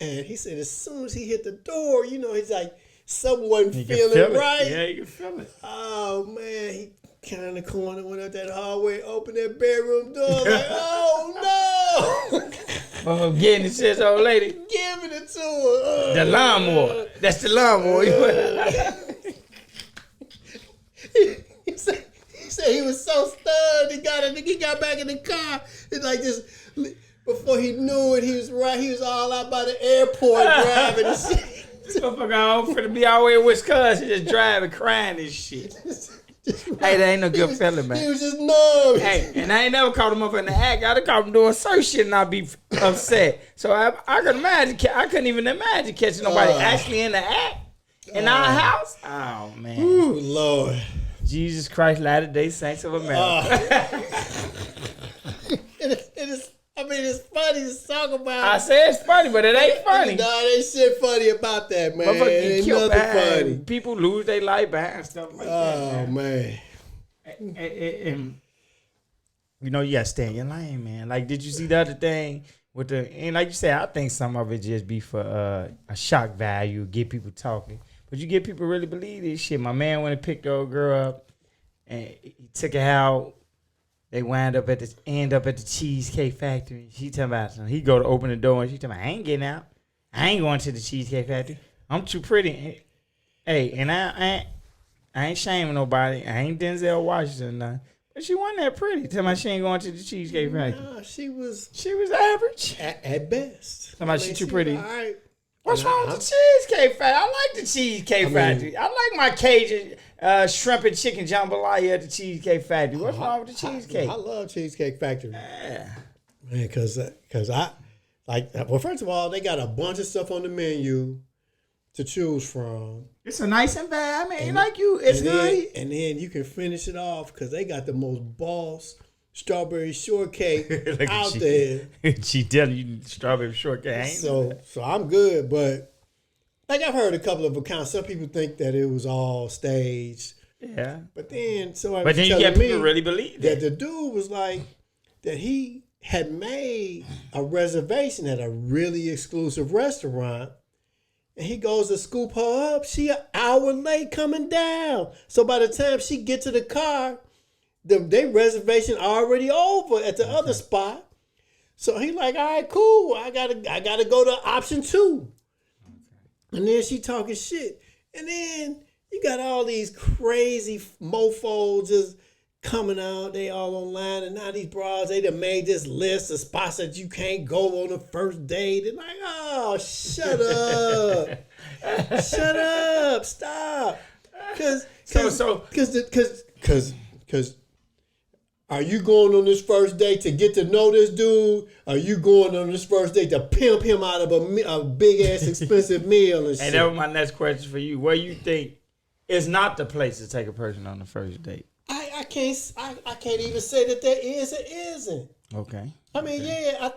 Speaker 3: and he said as soon as he hit the door, you know, he's like something wasn't feeling right.
Speaker 1: Yeah, you can feel it.
Speaker 3: Oh man, he came in the corner, went up that hallway, opened that bedroom door, like, oh no.
Speaker 1: Oh, getting it to his old lady.
Speaker 3: Giving it to her.
Speaker 1: The lawnmower. That's the lawnmower.
Speaker 3: He said he was so stunned. He got back in the car. It's like just before he knew it, he was all out by the airport driving and shit.
Speaker 1: This motherfucker all finna be all the way in Wisconsin, just driving, crying and shit. Hey, that ain't no good feeling, man.
Speaker 3: He was just numb.
Speaker 1: Hey, and I ain't never caught him up in the act. I'd have caught him doing certain shit and I'd be upset. So I could imagine. I couldn't even imagine catching nobody actually in the act in our house. Oh man.
Speaker 3: Ooh, Lord.
Speaker 1: Jesus Christ, Latter-day Saints of America.
Speaker 3: It's funny to talk about.
Speaker 1: I say it's funny, but it ain't funny.
Speaker 3: Nah, ain't shit funny about that, man. Ain't nothing funny.
Speaker 1: People lose their life behind stuff like that.
Speaker 3: Oh, man.
Speaker 1: And, you know, you gotta stay in your lane, man. Like, did you see the other thing with and like you said, I think some of it just be for a shock value, get people talking. But you get people really believe this shit. My man went and picked the old girl up and he took her out. They end up at the Cheesecake Factory. She talking about something. He go to open the door and she talking about, I ain't getting out. I ain't going to the Cheesecake Factory. I'm too pretty. Hey, and I ain't shaming nobody. I ain't Denzel Washington or nothing. But she wasn't that pretty. Tell me she ain't going to the Cheesecake Factory.
Speaker 3: Nah, she was
Speaker 1: average.
Speaker 3: At best.
Speaker 1: Tell me she too pretty.
Speaker 3: All right.
Speaker 1: What's wrong with the Cheesecake Factory? I like the Cheesecake Factory. I like my Cajun shrimp and chicken jambalaya at the Cheesecake Factory. What's wrong with the cheesecake?
Speaker 3: I love Cheesecake Factory.
Speaker 1: Yeah.
Speaker 3: Man, because I, like, well, first of all, they got a bunch of stuff on the menu to choose from.
Speaker 1: It's a nice environment. It's nice.
Speaker 3: And then you can finish it off because they got the most boss strawberry shortcake out there.
Speaker 1: She telling you strawberry shortcake.
Speaker 3: So I'm good, but like I've heard a couple of accounts. Some people think that it was all staged.
Speaker 1: Yeah.
Speaker 3: But then
Speaker 1: you get people really believe
Speaker 3: that the dude was like that he had made a reservation at a really exclusive restaurant. And he goes to scoop her up. She an hour late coming down. So by the time she get to the car, their reservation already over at the other spot. So he like, all right, cool. I gotta go to option 2. Okay. And then she talking shit. And then you got all these crazy mofos just coming out. They all online. And now these bras, they done made this list of spots that you can't go on the first date. And like, oh, shut up. Shut up. Stop. Cause are you going on this first date to get to know this dude? Are you going on this first date to pimp him out of a big ass expensive meal and shit?
Speaker 1: And that was my next question for you. Where you think is not the place to take a person on the first date?
Speaker 3: I can't even say that there is or isn't.
Speaker 1: Okay.
Speaker 3: I mean, yeah,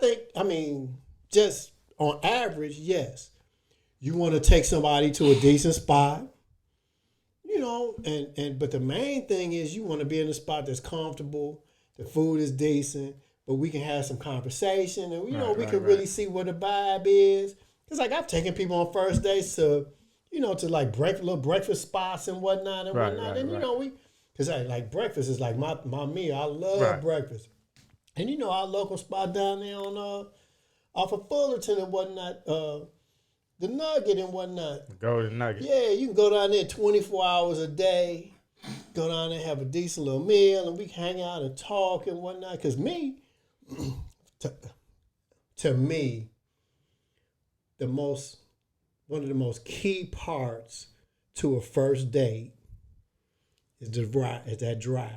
Speaker 3: just on average, yes. You want to take somebody to a decent spot, you know, but the main thing is you want to be in a spot that's comfortable, the food is decent, but we can have some conversation and, you know, we can really see what the vibe is. Because, like, I've taken people on first dates to, you know, to, like, little breakfast spots and whatnot. And, you know, because, like, breakfast is, like, my meal. I love breakfast. And, you know, our local spot down there on off of Fullerton and whatnot, the Nugget and whatnot.
Speaker 1: Golden Nugget.
Speaker 3: Yeah, you can go down there 24 hours a day, go down there, have a decent little meal, and we can hang out and talk and whatnot. Because to me, one of the most key parts to a first date is that drive.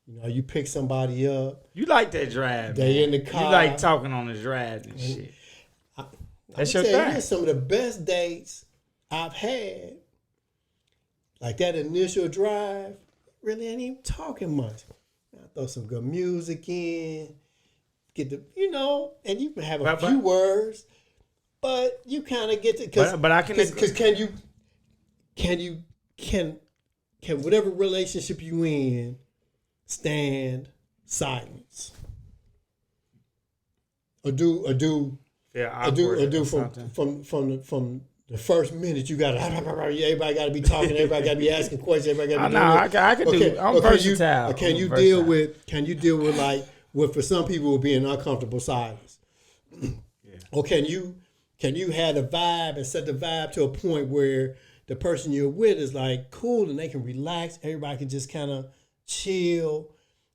Speaker 3: You know, you pick somebody up.
Speaker 1: You like that drive.
Speaker 3: They in the car.
Speaker 1: You like talking on the drive and shit. That's your thing.
Speaker 3: Some of the best dates I've had, like that initial drive, really ain't even talking much. I throw some good music in, get the, you know, and you can have a few words. But you kind of get to
Speaker 1: but I can
Speaker 3: because can whatever relationship you in stand silence or do from the first minute you got to everybody got to be talking, everybody got to be asking questions, everybody got to be
Speaker 1: I can do. I'm versatile.
Speaker 3: Can you deal with like what for some people will be an uncomfortable silence? Yeah. Or can you have the vibe and set the vibe to a point where the person you're with is like cool and they can relax, everybody can just kind of chill,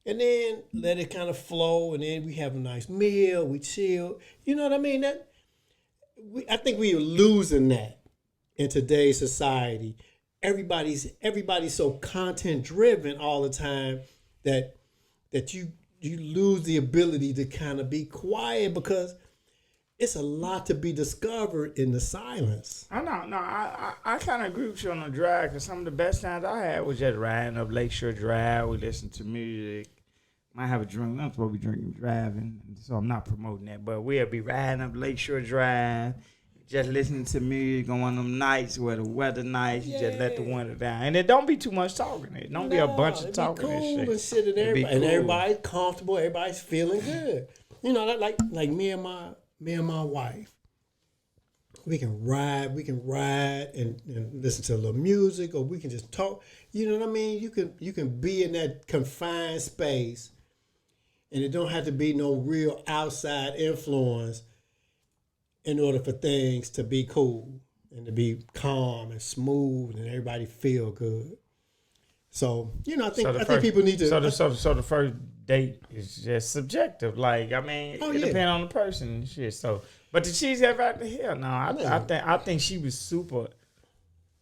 Speaker 3: and then let it kind of flow, and then we have a nice meal, we chill. You know what I mean? I think we are losing that in today's society. Everybody's so content driven all the time that you lose the ability to kind of be quiet because it's a lot to be discovered in the silence.
Speaker 1: I kind of agree with you on the drive because some of the best times I had was just riding up Lakeshore Drive. We listened to music. Might have a drink. I'm supposed to be drinking driving, so I'm not promoting that. But we'll be riding up Lakeshore Drive, just listening to music on one of them nights where the weather nice. You just let the window down, and it don't be too much talking. It don't be a bunch of talking.
Speaker 3: Cool
Speaker 1: and
Speaker 3: shit, and everybody's comfortable. Everybody's feeling good. You know, like me and my wife. We can ride and listen to a little music, or we can just talk. You know what I mean? You can be in that confined space. And it don't have to be no real outside influence in order for things to be cool and to be calm and smooth and everybody feel good. So, you know, I think people need to.
Speaker 1: So the first date is just subjective. Like, I mean, it depends on the person and shit. So, but the cheesecake factory, hell no. I think she was super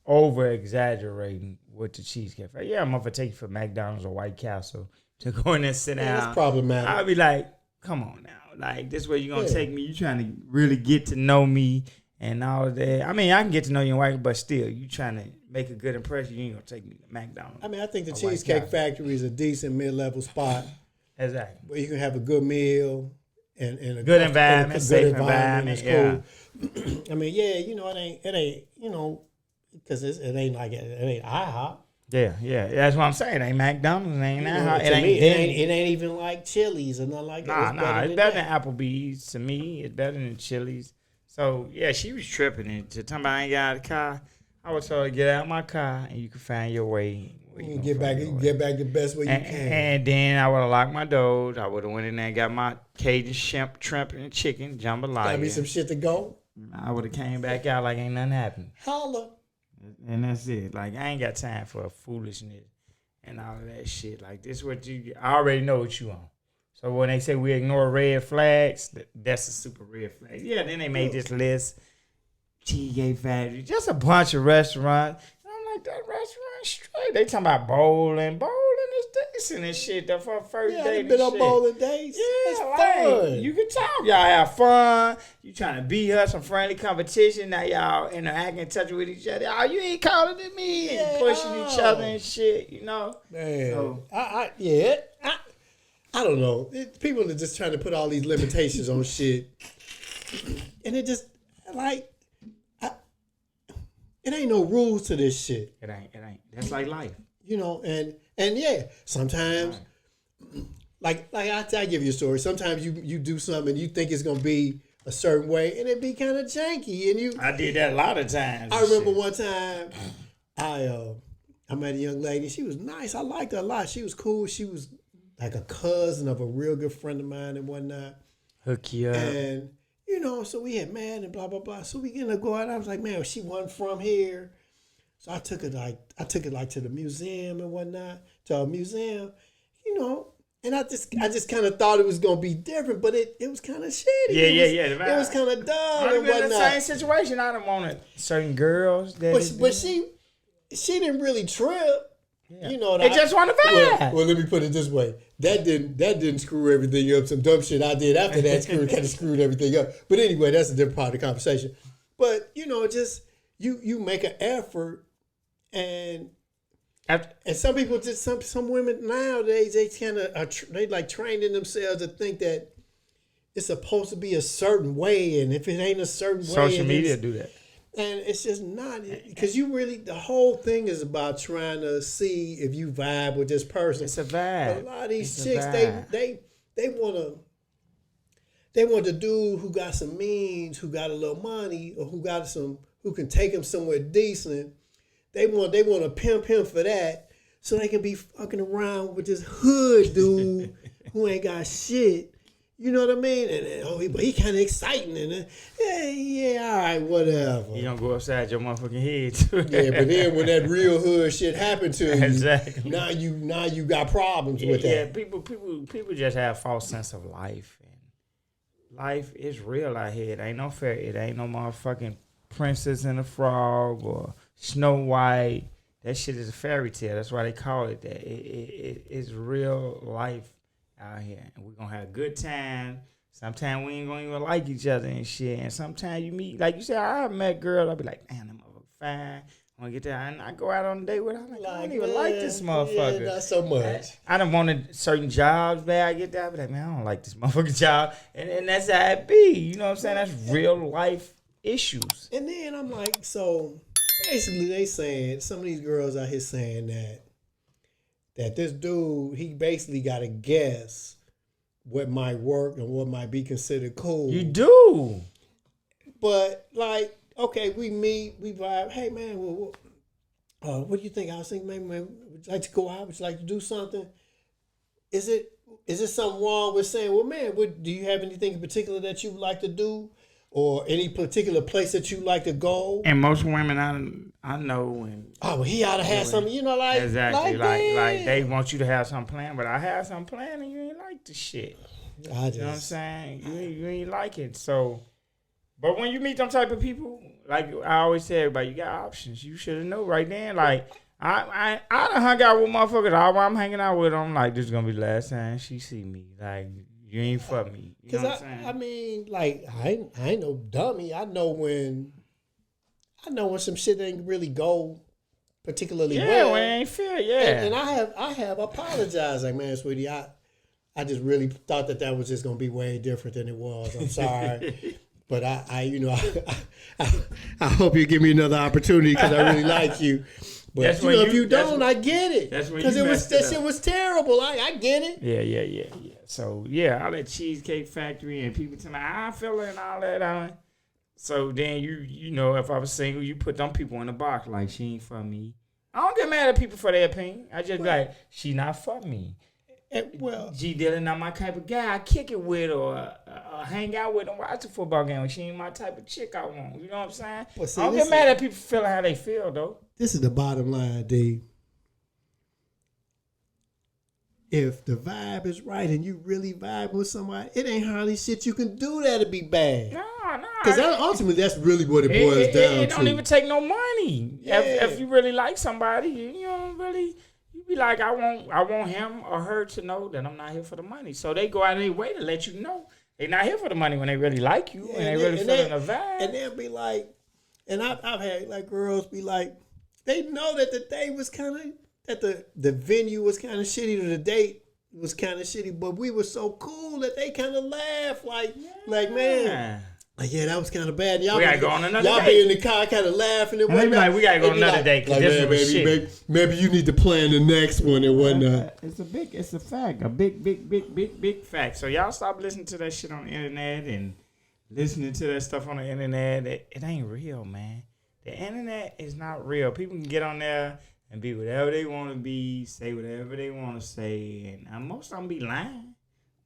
Speaker 1: over exaggerating with the cheesecake factory. Yeah, I'm gonna take you for McDonald's or White Castle to go in there and sit down.
Speaker 3: That's problematic.
Speaker 1: I'll be like, come on now. Like, this way you're going to take me. You trying to really get to know me and all of that. I mean, I can get to know you in White, but still, you trying to make a good impression. You ain't going to take me to McDonald's.
Speaker 3: I mean, I think the Cheesecake Factory is a decent mid-level spot.
Speaker 1: Exactly.
Speaker 3: Where you can have a good meal and a
Speaker 1: good environment, safe environment.
Speaker 3: It's cool. I mean, yeah, you know, it ain't, you know, because it ain't like it ain't IHOP.
Speaker 1: Yeah. That's what I'm saying. It ain't McDonald's. It ain't IHOP.
Speaker 3: It ain't even like Chili's or nothing like that.
Speaker 1: It's better than Applebee's. To me, it's better than Chili's. So, yeah, she was tripping. And to tell me I ain't got a car, I was told to get out of my car and you can find your way.
Speaker 3: You get back the best way you can.
Speaker 1: And then I would have locked my doors. I would have went in there and got my Cajun shrimp and chicken, jambalaya.
Speaker 3: Got me some shit to go.
Speaker 1: I would have came back out like ain't nothing happened.
Speaker 3: Holla.
Speaker 1: And that's it. Like, I ain't got time for foolishness and all of that shit. Like, this what you, I already know what you on. So when they say we ignore red flags, that's a super red flag. Yeah, then they made this list. Cheesecake Factory, just a bunch of restaurants. And I'm like, that restaurant straight. They talking about bowling. Bowling is decent and shit. The first date.
Speaker 3: I've been on bowling dates.
Speaker 1: Yeah,
Speaker 3: it's
Speaker 1: fun.
Speaker 3: Fun.
Speaker 1: You can talk. Y'all have fun. You trying to beat her, some friendly competition. Now y'all interacting in touch with each other. Oh, you ain't calling than me. And pushing each other and shit, you know.
Speaker 3: Man,
Speaker 1: so,
Speaker 3: I don't know. People are just trying to put all these limitations on shit. And it just, like, it ain't no rules to this shit.
Speaker 1: It ain't. That's like life.
Speaker 3: You know, and yeah, sometimes, like I give you a story. Sometimes you do something and you think it's gonna be a certain way, and it be kind of janky. And
Speaker 1: I did that a lot of times.
Speaker 3: I remember one time, I met a young lady. She was nice. I liked her a lot. She was cool. She was like a cousin of a real good friend of mine and whatnot.
Speaker 1: Hook you up.
Speaker 3: And you know, so we had met and blah blah blah. So we gonna go out. I was like, man, she wasn't from here. So I took it like to the museum and whatnot, to a museum, you know. And I just kind of thought it was gonna be different, but it was kind of shitty.
Speaker 1: Yeah.
Speaker 3: It was kind of dumb
Speaker 1: I'd
Speaker 3: and
Speaker 1: been in the
Speaker 3: whatnot.
Speaker 1: same situation. I done wanted certain girls that.
Speaker 3: But she didn't really trip.
Speaker 1: Yeah.
Speaker 3: You know,
Speaker 1: they just want to vibe.
Speaker 3: Well, let me put it this way: that didn't screw everything up. Some dumb shit I did after that kind of screwed everything up. But anyway, that's a different part of the conversation. But you know, just you make an effort, and some people some women nowadays they kind of they like training themselves to think that it's supposed to be a certain way, and if it ain't a certain way,
Speaker 1: social media do that.
Speaker 3: And it's just not, because you really, the whole thing is about trying to see if you vibe with this person.
Speaker 1: It's a vibe.
Speaker 3: A lot of these chicks, they want the dude who got some means, who got a little money, or who can take him somewhere decent. They want to pimp him for that, so they can be fucking around with this hood dude who ain't got shit. You know what I mean? And he kind of exciting, and yeah, all right, whatever.
Speaker 1: You don't go upside your motherfucking head too.
Speaker 3: Yeah, but then when that real hood shit happened to you,
Speaker 1: exactly.
Speaker 3: Now you got problems with that.
Speaker 1: Yeah, people just have a false sense of life, and life is real out here. It ain't no fairy. It ain't no motherfucking Princess and the Frog or Snow White. That shit is a fairy tale. That's why they call it that. It's real life out here, and we're gonna have a good time. Sometimes we ain't gonna even like each other and shit. And sometimes you meet, like you said, I met girls, I'll be like, damn, that motherfucker fine. I wanna get there, and I go out on a date with her. I'm like, I don't even like this motherfucker.
Speaker 3: Yeah, not so much.
Speaker 1: I done wanted certain jobs, man. I get there, I be like, man, I don't like this motherfucking job. And that's how it be. You know what I'm saying? That's real life issues.
Speaker 3: And then I'm like, so basically they saying, some of these girls out here saying that this dude, he basically got to guess what might work and what might be considered cool.
Speaker 1: You do.
Speaker 3: But, like, okay, we meet, we vibe. Hey, man, what do you think? I was thinking, man, would you like to go out? Would you like to do something? Is it something wrong with saying, well, man, do you have anything in particular that you would like to do? Or any particular place that you like to go?
Speaker 1: And most women I know, and
Speaker 3: well, he ought to have something, you know, like
Speaker 1: exactly, like they want you to have something planned, but I have something planned and you ain't like the shit. You know what I'm saying? You ain't like it. So, but when you meet them type of people, like I always tell everybody, you got options. You should have known right then. Like I done hung out with motherfuckers. All while I'm hanging out with them, like this is gonna be the last time she see me. Like. You ain't for me. You know what I'm saying?
Speaker 3: I mean, like, I ain't no dummy. I know when some shit ain't really go particularly well.
Speaker 1: Yeah, when it ain't fair, yeah.
Speaker 3: And I have apologized. Like, man, sweetie, I just really thought that was just gonna be way different than it was. I'm sorry. But I hope you give me another opportunity because I really like you. But if you don't, I get it. That's when because that shit was terrible. I get it.
Speaker 1: Yeah. So yeah, all that Cheesecake Factory and people tell me I feel it and all that. So then you know, if I was single, you put them people in the box like she ain't for me. I don't get mad at people for their opinion. I just be like, she not for me. G Dillon not my type of guy I kick it with or hang out with and watch a football game. She ain't my type of chick I want. You know what I'm saying? I don't get mad at people feeling how they feel though.
Speaker 3: This is the bottom line, D. If the vibe is right and you really vibe with somebody, it ain't hardly shit you can do that'll be bad.
Speaker 1: No.
Speaker 3: Because ultimately, that's really what it boils down to.
Speaker 1: It don't even take no money.
Speaker 3: Yeah.
Speaker 1: If you really like somebody, you don't really... You be like, I want him or her to know that I'm not here for the money. So they go out of their way to let you know they're not here for the money when they really like you and they really feeling the vibe.
Speaker 3: And they'll be like, and I've had like girls be like, they know that the day was kind of, that the venue was kind of shitty, or the date was kind of shitty, but we were so cool that they kind of laugh like man. Like, yeah, that was kind of bad. Y'all
Speaker 1: gotta go on another
Speaker 3: y'all
Speaker 1: date.
Speaker 3: Be in the car kind of laughing and
Speaker 1: whatnot. Like, we gotta go on another
Speaker 3: like,
Speaker 1: date because this was shit.
Speaker 3: Maybe you need to plan the next one and whatnot.
Speaker 1: It's a fact. A big fact. So y'all stop listening to that shit on the internet and listening to that stuff on the internet. It ain't real, man. The internet is not real. People can get on there and be whatever they want to be, say whatever they want to say. And most of them be lying.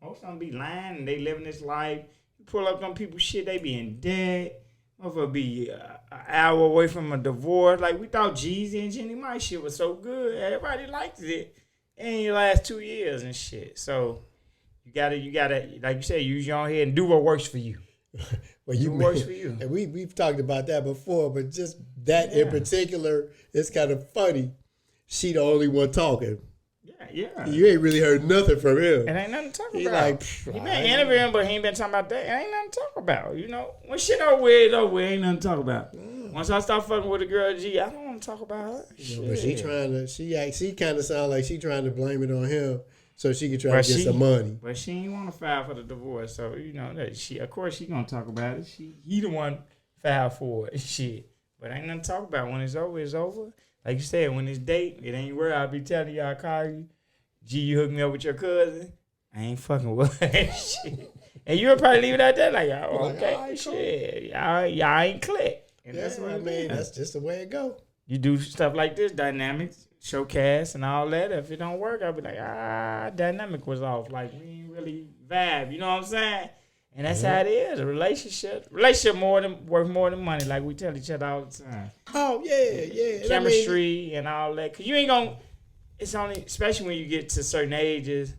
Speaker 1: And they living this life. Pull up on people's shit, they be in debt. Motherfucker be an hour away from a divorce. Like, we thought Jeezy and Jenny Mike shit was so good. Everybody liked it in the last 2 years and shit. So, you gotta, like you said, use your own head and do what works for you.
Speaker 3: What works for you. And we've talked about that before, but just that in particular, it's kind of funny. She the only one talking.
Speaker 1: Yeah.
Speaker 3: You ain't really heard nothing from him.
Speaker 1: It ain't nothing to talk about. He been interviewing, but he ain't been talking about that. It ain't nothing to talk about. You know, when shit over with, ain't nothing to talk about. Once I start fucking with a girl, G, I don't want to talk about her.
Speaker 3: But she kind of sound like she trying to blame it on him. so she could try to get some money.
Speaker 1: But she ain't want to file for the divorce, so you know that of course she gonna talk about it. He the one filed for it, shit. But ain't nothing to talk about. When it's over, it's over. Like you said, when it's date, it ain't where I'll be telling you. I call you, G, you hook me up with your cousin. I ain't fucking with that shit. And you'll probably leave it at that, like, oh, okay,
Speaker 3: all right,
Speaker 1: shit, y'all ain't click. And
Speaker 3: Yeah,
Speaker 1: that's what I mean.
Speaker 3: that's just the way it go.
Speaker 1: You do stuff like this, dynamics, Showcast, and all that. If it don't work, I'll be like, dynamic was off. Like, we ain't really vibe. You know what I'm saying? And that's how it is. A relationship worth more than money. Like we tell each other all the time.
Speaker 3: Oh yeah.
Speaker 1: Chemistry and all that. Cause you ain't gonna. It's only, especially when you get to certain ages,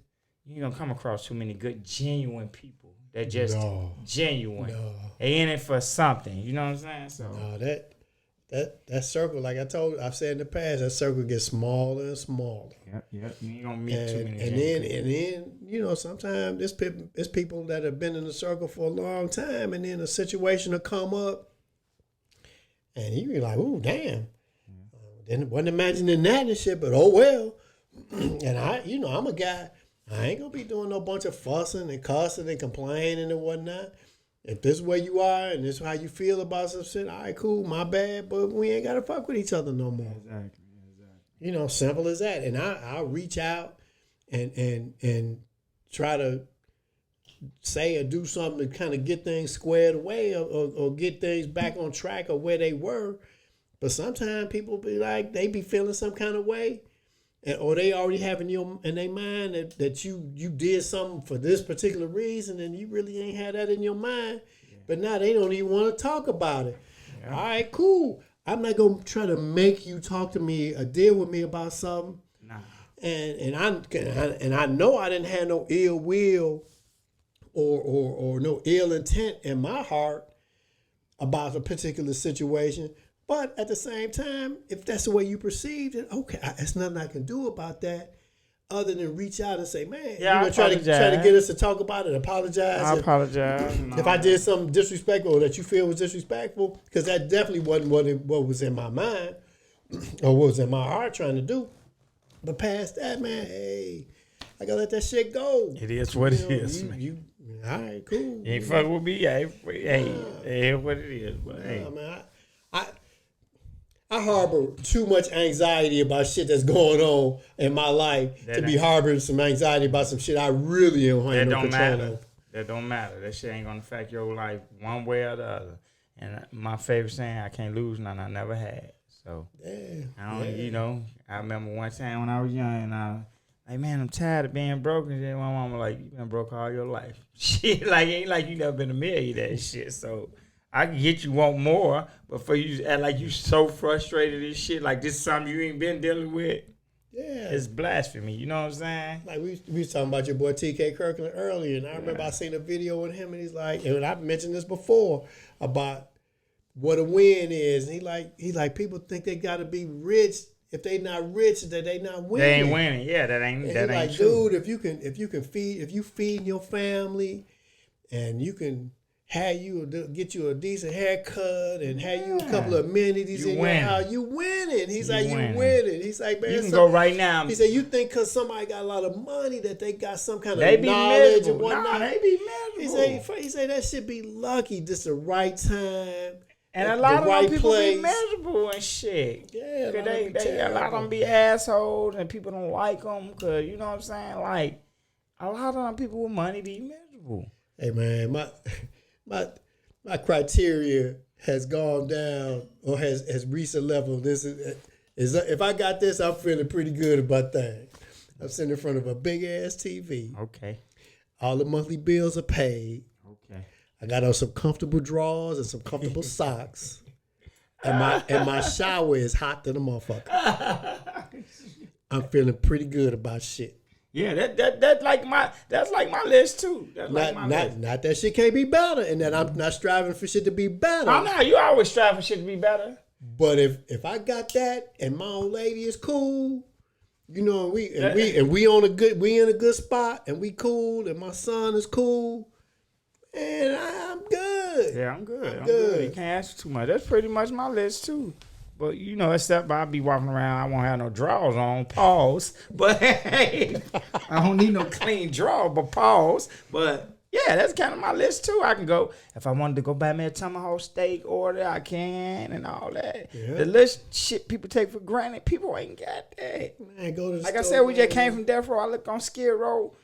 Speaker 1: you ain't gonna come across too many good, genuine people that just genuine.
Speaker 3: No.
Speaker 1: They in it for something. You know what I'm saying? So
Speaker 3: that circle, like I've said in the past, that circle gets smaller and smaller.
Speaker 1: Yep. You ain't gonna meet too many.
Speaker 3: And then you know, sometimes it's people that have been in the circle for a long time, and then a situation will come up, and you be like, "Ooh, damn!" Then wasn't imagining that and shit, but oh well. And I'm a guy. I ain't gonna be doing no bunch of fussing and cussing and complaining and whatnot. If this is where you are and this is how you feel about some shit, all right, cool, my bad, but we ain't gotta fuck with each other no more.
Speaker 1: Exactly.
Speaker 3: You know, simple as that. And I'll reach out and try to say or do something to kind of get things squared away or get things back on track or where they were. But sometimes people be like, they be feeling some kind of way. Or they already have in their mind that you did something for this particular reason and you really ain't had that in your mind. Yeah. But now they don't even want to talk about it. Yeah. All right, cool. I'm not going to try to make you talk to me or deal with me about something. Nah. And I know I didn't have no ill will or no ill intent in my heart about a particular situation. But at the same time, if that's the way you perceived it, okay, there's nothing I can do about that other than reach out and say, man, try to get us to talk about it, apologize.
Speaker 1: I apologize.
Speaker 3: If I did something disrespectful that you feel was disrespectful, because that definitely wasn't what was in my mind or what was in my heart trying to do. But past that, man, hey, I gotta let that shit go.
Speaker 1: It is what it is, man.
Speaker 3: All right, cool.
Speaker 1: You ain't fuck with me, hey, what it is. But hey,
Speaker 3: man, I harbor too much anxiety about shit that's going on in my life to be harboring some anxiety about some shit I really don't have no control of.
Speaker 1: That don't matter. That shit ain't gonna affect your life one way or the other. And my favorite saying, I can't lose none I never had. So you know, I remember one time when I was young and I was like, man, I'm tired of being broke. And then my mama like, you been broke all your life. Shit, like ain't like you never been a millionaire and shit. So I can get you want more, but for you to act like you so frustrated and shit, like this is something you ain't been dealing with, it's blasphemy. You know what I'm saying?
Speaker 3: Like we was talking about your boy T.K. Kirkland earlier, and I remember I seen a video with him, and he's like, and I've mentioned this before about what a win is, and he like people think they got to be rich. If they not rich, that they not winning.
Speaker 1: They ain't winning. Yeah, that ain't
Speaker 3: like,
Speaker 1: true.
Speaker 3: Dude, if you feed your family, and you can get you a decent haircut and have you a couple of amenities in your house, you winning. He's like, you winning. He's like, man,
Speaker 1: you can go right now.
Speaker 3: He said, you think because somebody got a lot of money that they got some kind of knowledge and whatnot.
Speaker 1: They be miserable.
Speaker 3: He said that should be lucky, just the right time.
Speaker 1: And a lot of them people be miserable and shit.
Speaker 3: Yeah,
Speaker 1: a lot of them be assholes and people don't like them because, you know what I'm saying? Like, a lot of them people with money be miserable.
Speaker 3: Hey, man, my criteria has gone down or has reached a level. This is if I got this, I'm feeling pretty good about that. I'm sitting in front of a big ass TV.
Speaker 1: Okay.
Speaker 3: All the monthly bills are paid.
Speaker 1: Okay.
Speaker 3: I got on some comfortable drawers and some comfortable socks. And my shower is hot to the motherfucker. I'm feeling pretty good about shit.
Speaker 1: Yeah, that's like my list too. That's
Speaker 3: not that shit can't be better, and that I'm not striving for shit to be better.
Speaker 1: I know you always strive for shit to be better.
Speaker 3: But if I got that and my old lady is cool, you know, we in a good spot and we cool and my son is cool, and I'm good.
Speaker 1: Yeah, I'm good. I'm good. You can't ask for too much. That's pretty much my list too. But you know, except I'll be walking around, I won't have no drawers on. Pause. But hey, I don't need no clean drawer. But pause. But yeah, that's kind of my list too. I can go if I wanted to go buy me a tomahawk steak order, I can, and all that. Yeah. The list shit people take for granted, people ain't got that.
Speaker 3: Man, go to the
Speaker 1: like
Speaker 3: store,
Speaker 1: I said, we just
Speaker 3: man.
Speaker 1: came from Death Row. I look on Skid Row.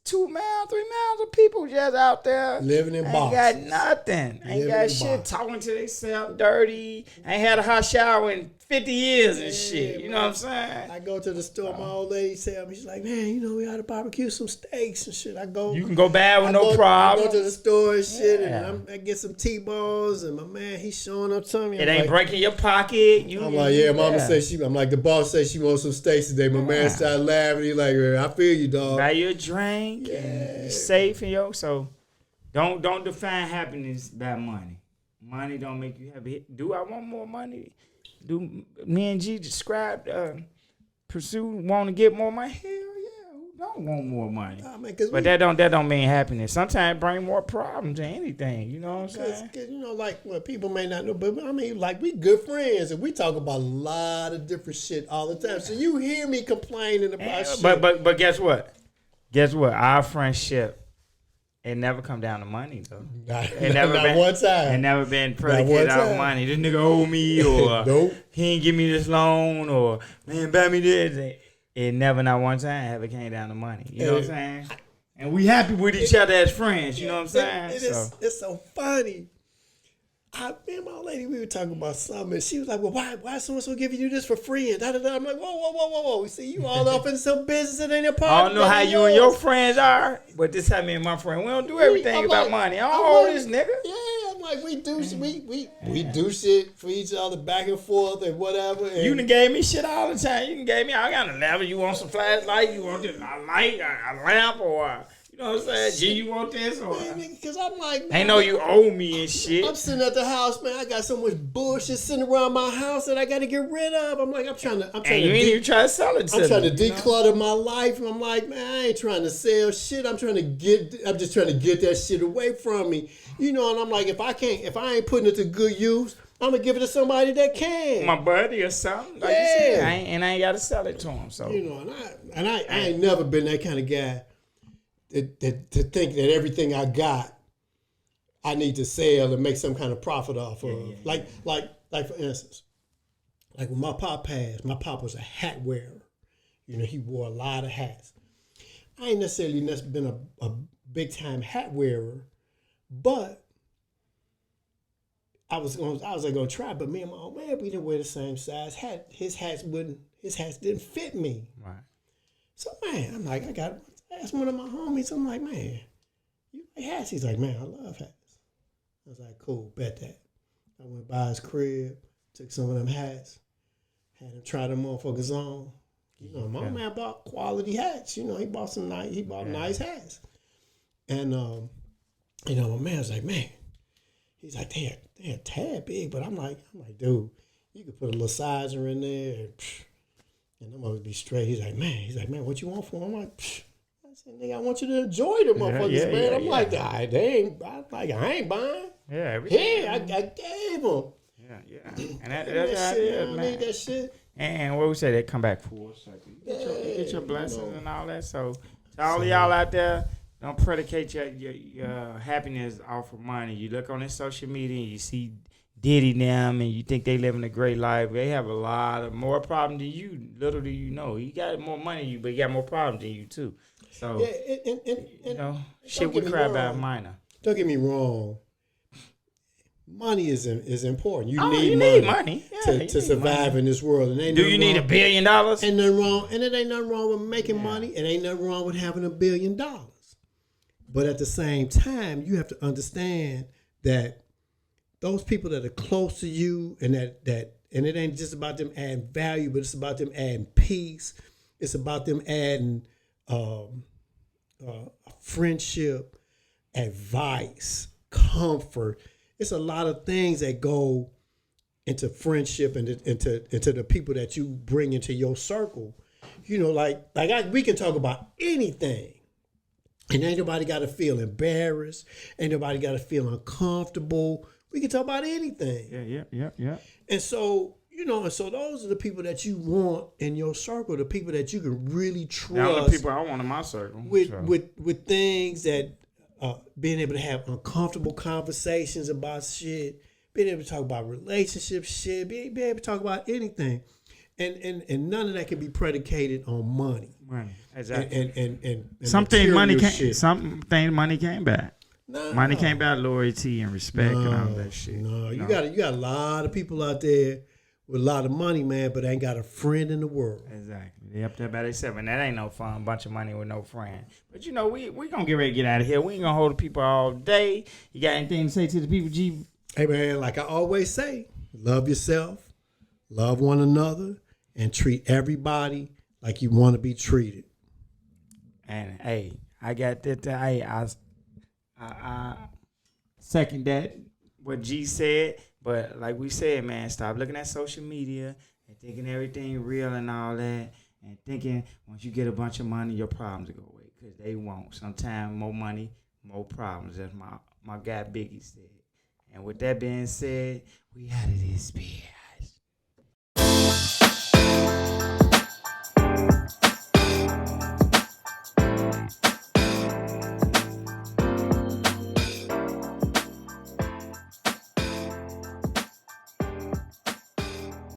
Speaker 1: 2 miles, 3 miles of people just out there
Speaker 3: living in boxes.
Speaker 1: Ain't got nothing. Ain't got shit. Talking to themselves dirty. Ain't had a hot shower in 50 years and shit. You know what I'm saying?
Speaker 3: I go to the store. My old lady tell me, she's like, man, you know, we ought to barbecue some steaks and shit. I go.
Speaker 1: You can go bad with no problem.
Speaker 3: I go to the store and shit, and I get some T-bones, and my man, he's showing up to me.
Speaker 1: It ain't breaking your pocket.
Speaker 3: I'm like, yeah, mama said I'm like, the boss said she wants some steaks today. My man started laughing. He's like, I feel you, dog.
Speaker 1: Buy you a drink and be safe and so don't define happiness by money. Money don't make you happy. Do I want more money? Do me and G described pursue want to get more money? Hell yeah, who don't want more money? But that don't mean happiness. Sometimes it bring more problems than anything. You know what I'm saying?
Speaker 3: Cause you know, like people may not know, but I mean, like we good friends and we talk about a lot of different shit all the time. So you hear me complaining about shit.
Speaker 1: But guess what? Our friendship. It never come down to money though. Not one time. It never been predicated off money. This nigga owe me, or
Speaker 3: nope.
Speaker 1: He ain't give me this loan, or man buy me this. It never not one time ever came down to money. You know what I'm saying? And we happy with each other as friends. You know what I'm saying?
Speaker 3: It's so funny. Me and my lady, we were talking about something, and she was like, well, why so-and-so giving you this for free? And da-da-da. I'm like, whoa. See, you all up in some business that ain't a part.
Speaker 1: I don't know how you and your friends are, but this how me and my friend, we don't do everything about money. I don't owe this nigga.
Speaker 3: Yeah, I'm like, we do shit for each other back and forth and whatever. And
Speaker 1: you done gave me shit all the time. You done gave me, I got a level. You want some flashlight? You want this, a light, a lamp, or... You know what I'm saying? G, you want this? Or?
Speaker 3: Because I'm like, man,
Speaker 1: ain't know you owe me and shit.
Speaker 3: I'm sitting at the house, man. I got so much bullshit sitting around my house that I got to get rid of. I'm like, I'm trying to
Speaker 1: even try to sell it to
Speaker 3: I'm trying to declutter my life. And I'm like, man, I ain't trying to sell shit. I'm just trying to get that shit away from me. You know, and I'm like, if I ain't putting it to good use, I'm going to give it to somebody that can.
Speaker 1: My buddy or something. Like you said, I ain't got to sell it to him. So.
Speaker 3: You know, and I ain't never been that kind of guy. To think that everything I got, I need to sell and make some kind of profit off of. Yeah. Like for instance, like when my pop passed, my pop was a hat wearer. You know, he wore a lot of hats. I ain't necessarily been a big time hat wearer, but I was gonna try. But me and my old man, we didn't wear the same size hat. His hats didn't fit me. Right. So man, I'm like, I asked one of my homies, I'm like, man, you like hats? He's like, man, I love hats. I was like, cool, bet that. I went by his crib, took some of them hats, had him try them motherfuckers on. You know, my man bought quality hats. You know, he bought nice hats. And you know, my man was like, man, he's like, they're a tad big, but I'm like, dude, you could put a little sizer in there, and them always be straight. He's like, man, what you want for them? I'm like, psh. I said, nigga, I want you to enjoy them motherfuckers, man. I'm like, I ain't buying.
Speaker 1: Yeah, everything.
Speaker 3: Yeah, I gave them.
Speaker 1: Yeah. And that's how it is, man.
Speaker 3: Need that shit.
Speaker 1: And what we say, they come back full circle. Get your blessings and all that. So to all of y'all out there, don't predicate your happiness off of money. You look on their social media and you see Diddy them and you think they living a great life. They have a lot of more problems than you. Little do you know. He got more money than you, but he got more problems than you too. So, you know, shit we cry about minor.
Speaker 3: Don't get me wrong. Money is important. You
Speaker 1: need money
Speaker 3: to survive in this world. And
Speaker 1: do you need $1 billion?
Speaker 3: Ain't nothing wrong. And it ain't nothing wrong with making money. It ain't nothing wrong with having $1 billion. But at the same time, you have to understand that those people that are close to you and and it ain't just about them adding value, but it's about them adding peace. It's about them adding friendship, advice, comfort. It's a lot of things that go into friendship and into the people that you bring into your circle. You know, we can talk about anything, and ain't nobody got to feel embarrassed. Ain't nobody got to feel uncomfortable. We can talk about anything.
Speaker 1: Yeah.
Speaker 3: And so, You know, and so those are the people that you want in your circle, the people that you can really trust.
Speaker 1: The only people I want in my circle.
Speaker 3: With things that being able to have uncomfortable conversations about shit, being able to talk about relationship shit, being able to talk about anything. And none of that can be predicated on money.
Speaker 1: Money. Exactly.
Speaker 3: And
Speaker 1: something money
Speaker 3: material
Speaker 1: can't
Speaker 3: shit.
Speaker 1: something money came back.
Speaker 3: No.
Speaker 1: Money came back loyalty and respect and all that shit.
Speaker 3: No, you got a lot of people out there with a lot of money, man, but ain't got a friend in the world.
Speaker 1: Exactly. They up there by themselves, and that ain't no fun. Bunch of money with no friend. But you know, we gonna get ready to get out of here. We ain't gonna hold the people all day. You got anything to say to the people, G?
Speaker 3: Hey, man, like I always say, love yourself, love one another, and treat everybody like you want to be treated.
Speaker 1: And hey, I got that. Hey, I second that what G said. But like we said, man, stop looking at social media and thinking everything real and all that, and thinking once you get a bunch of money, your problems will go away, because they won't. Sometimes more money, more problems, as my guy Biggie said. And with that being said, we out of this bitch.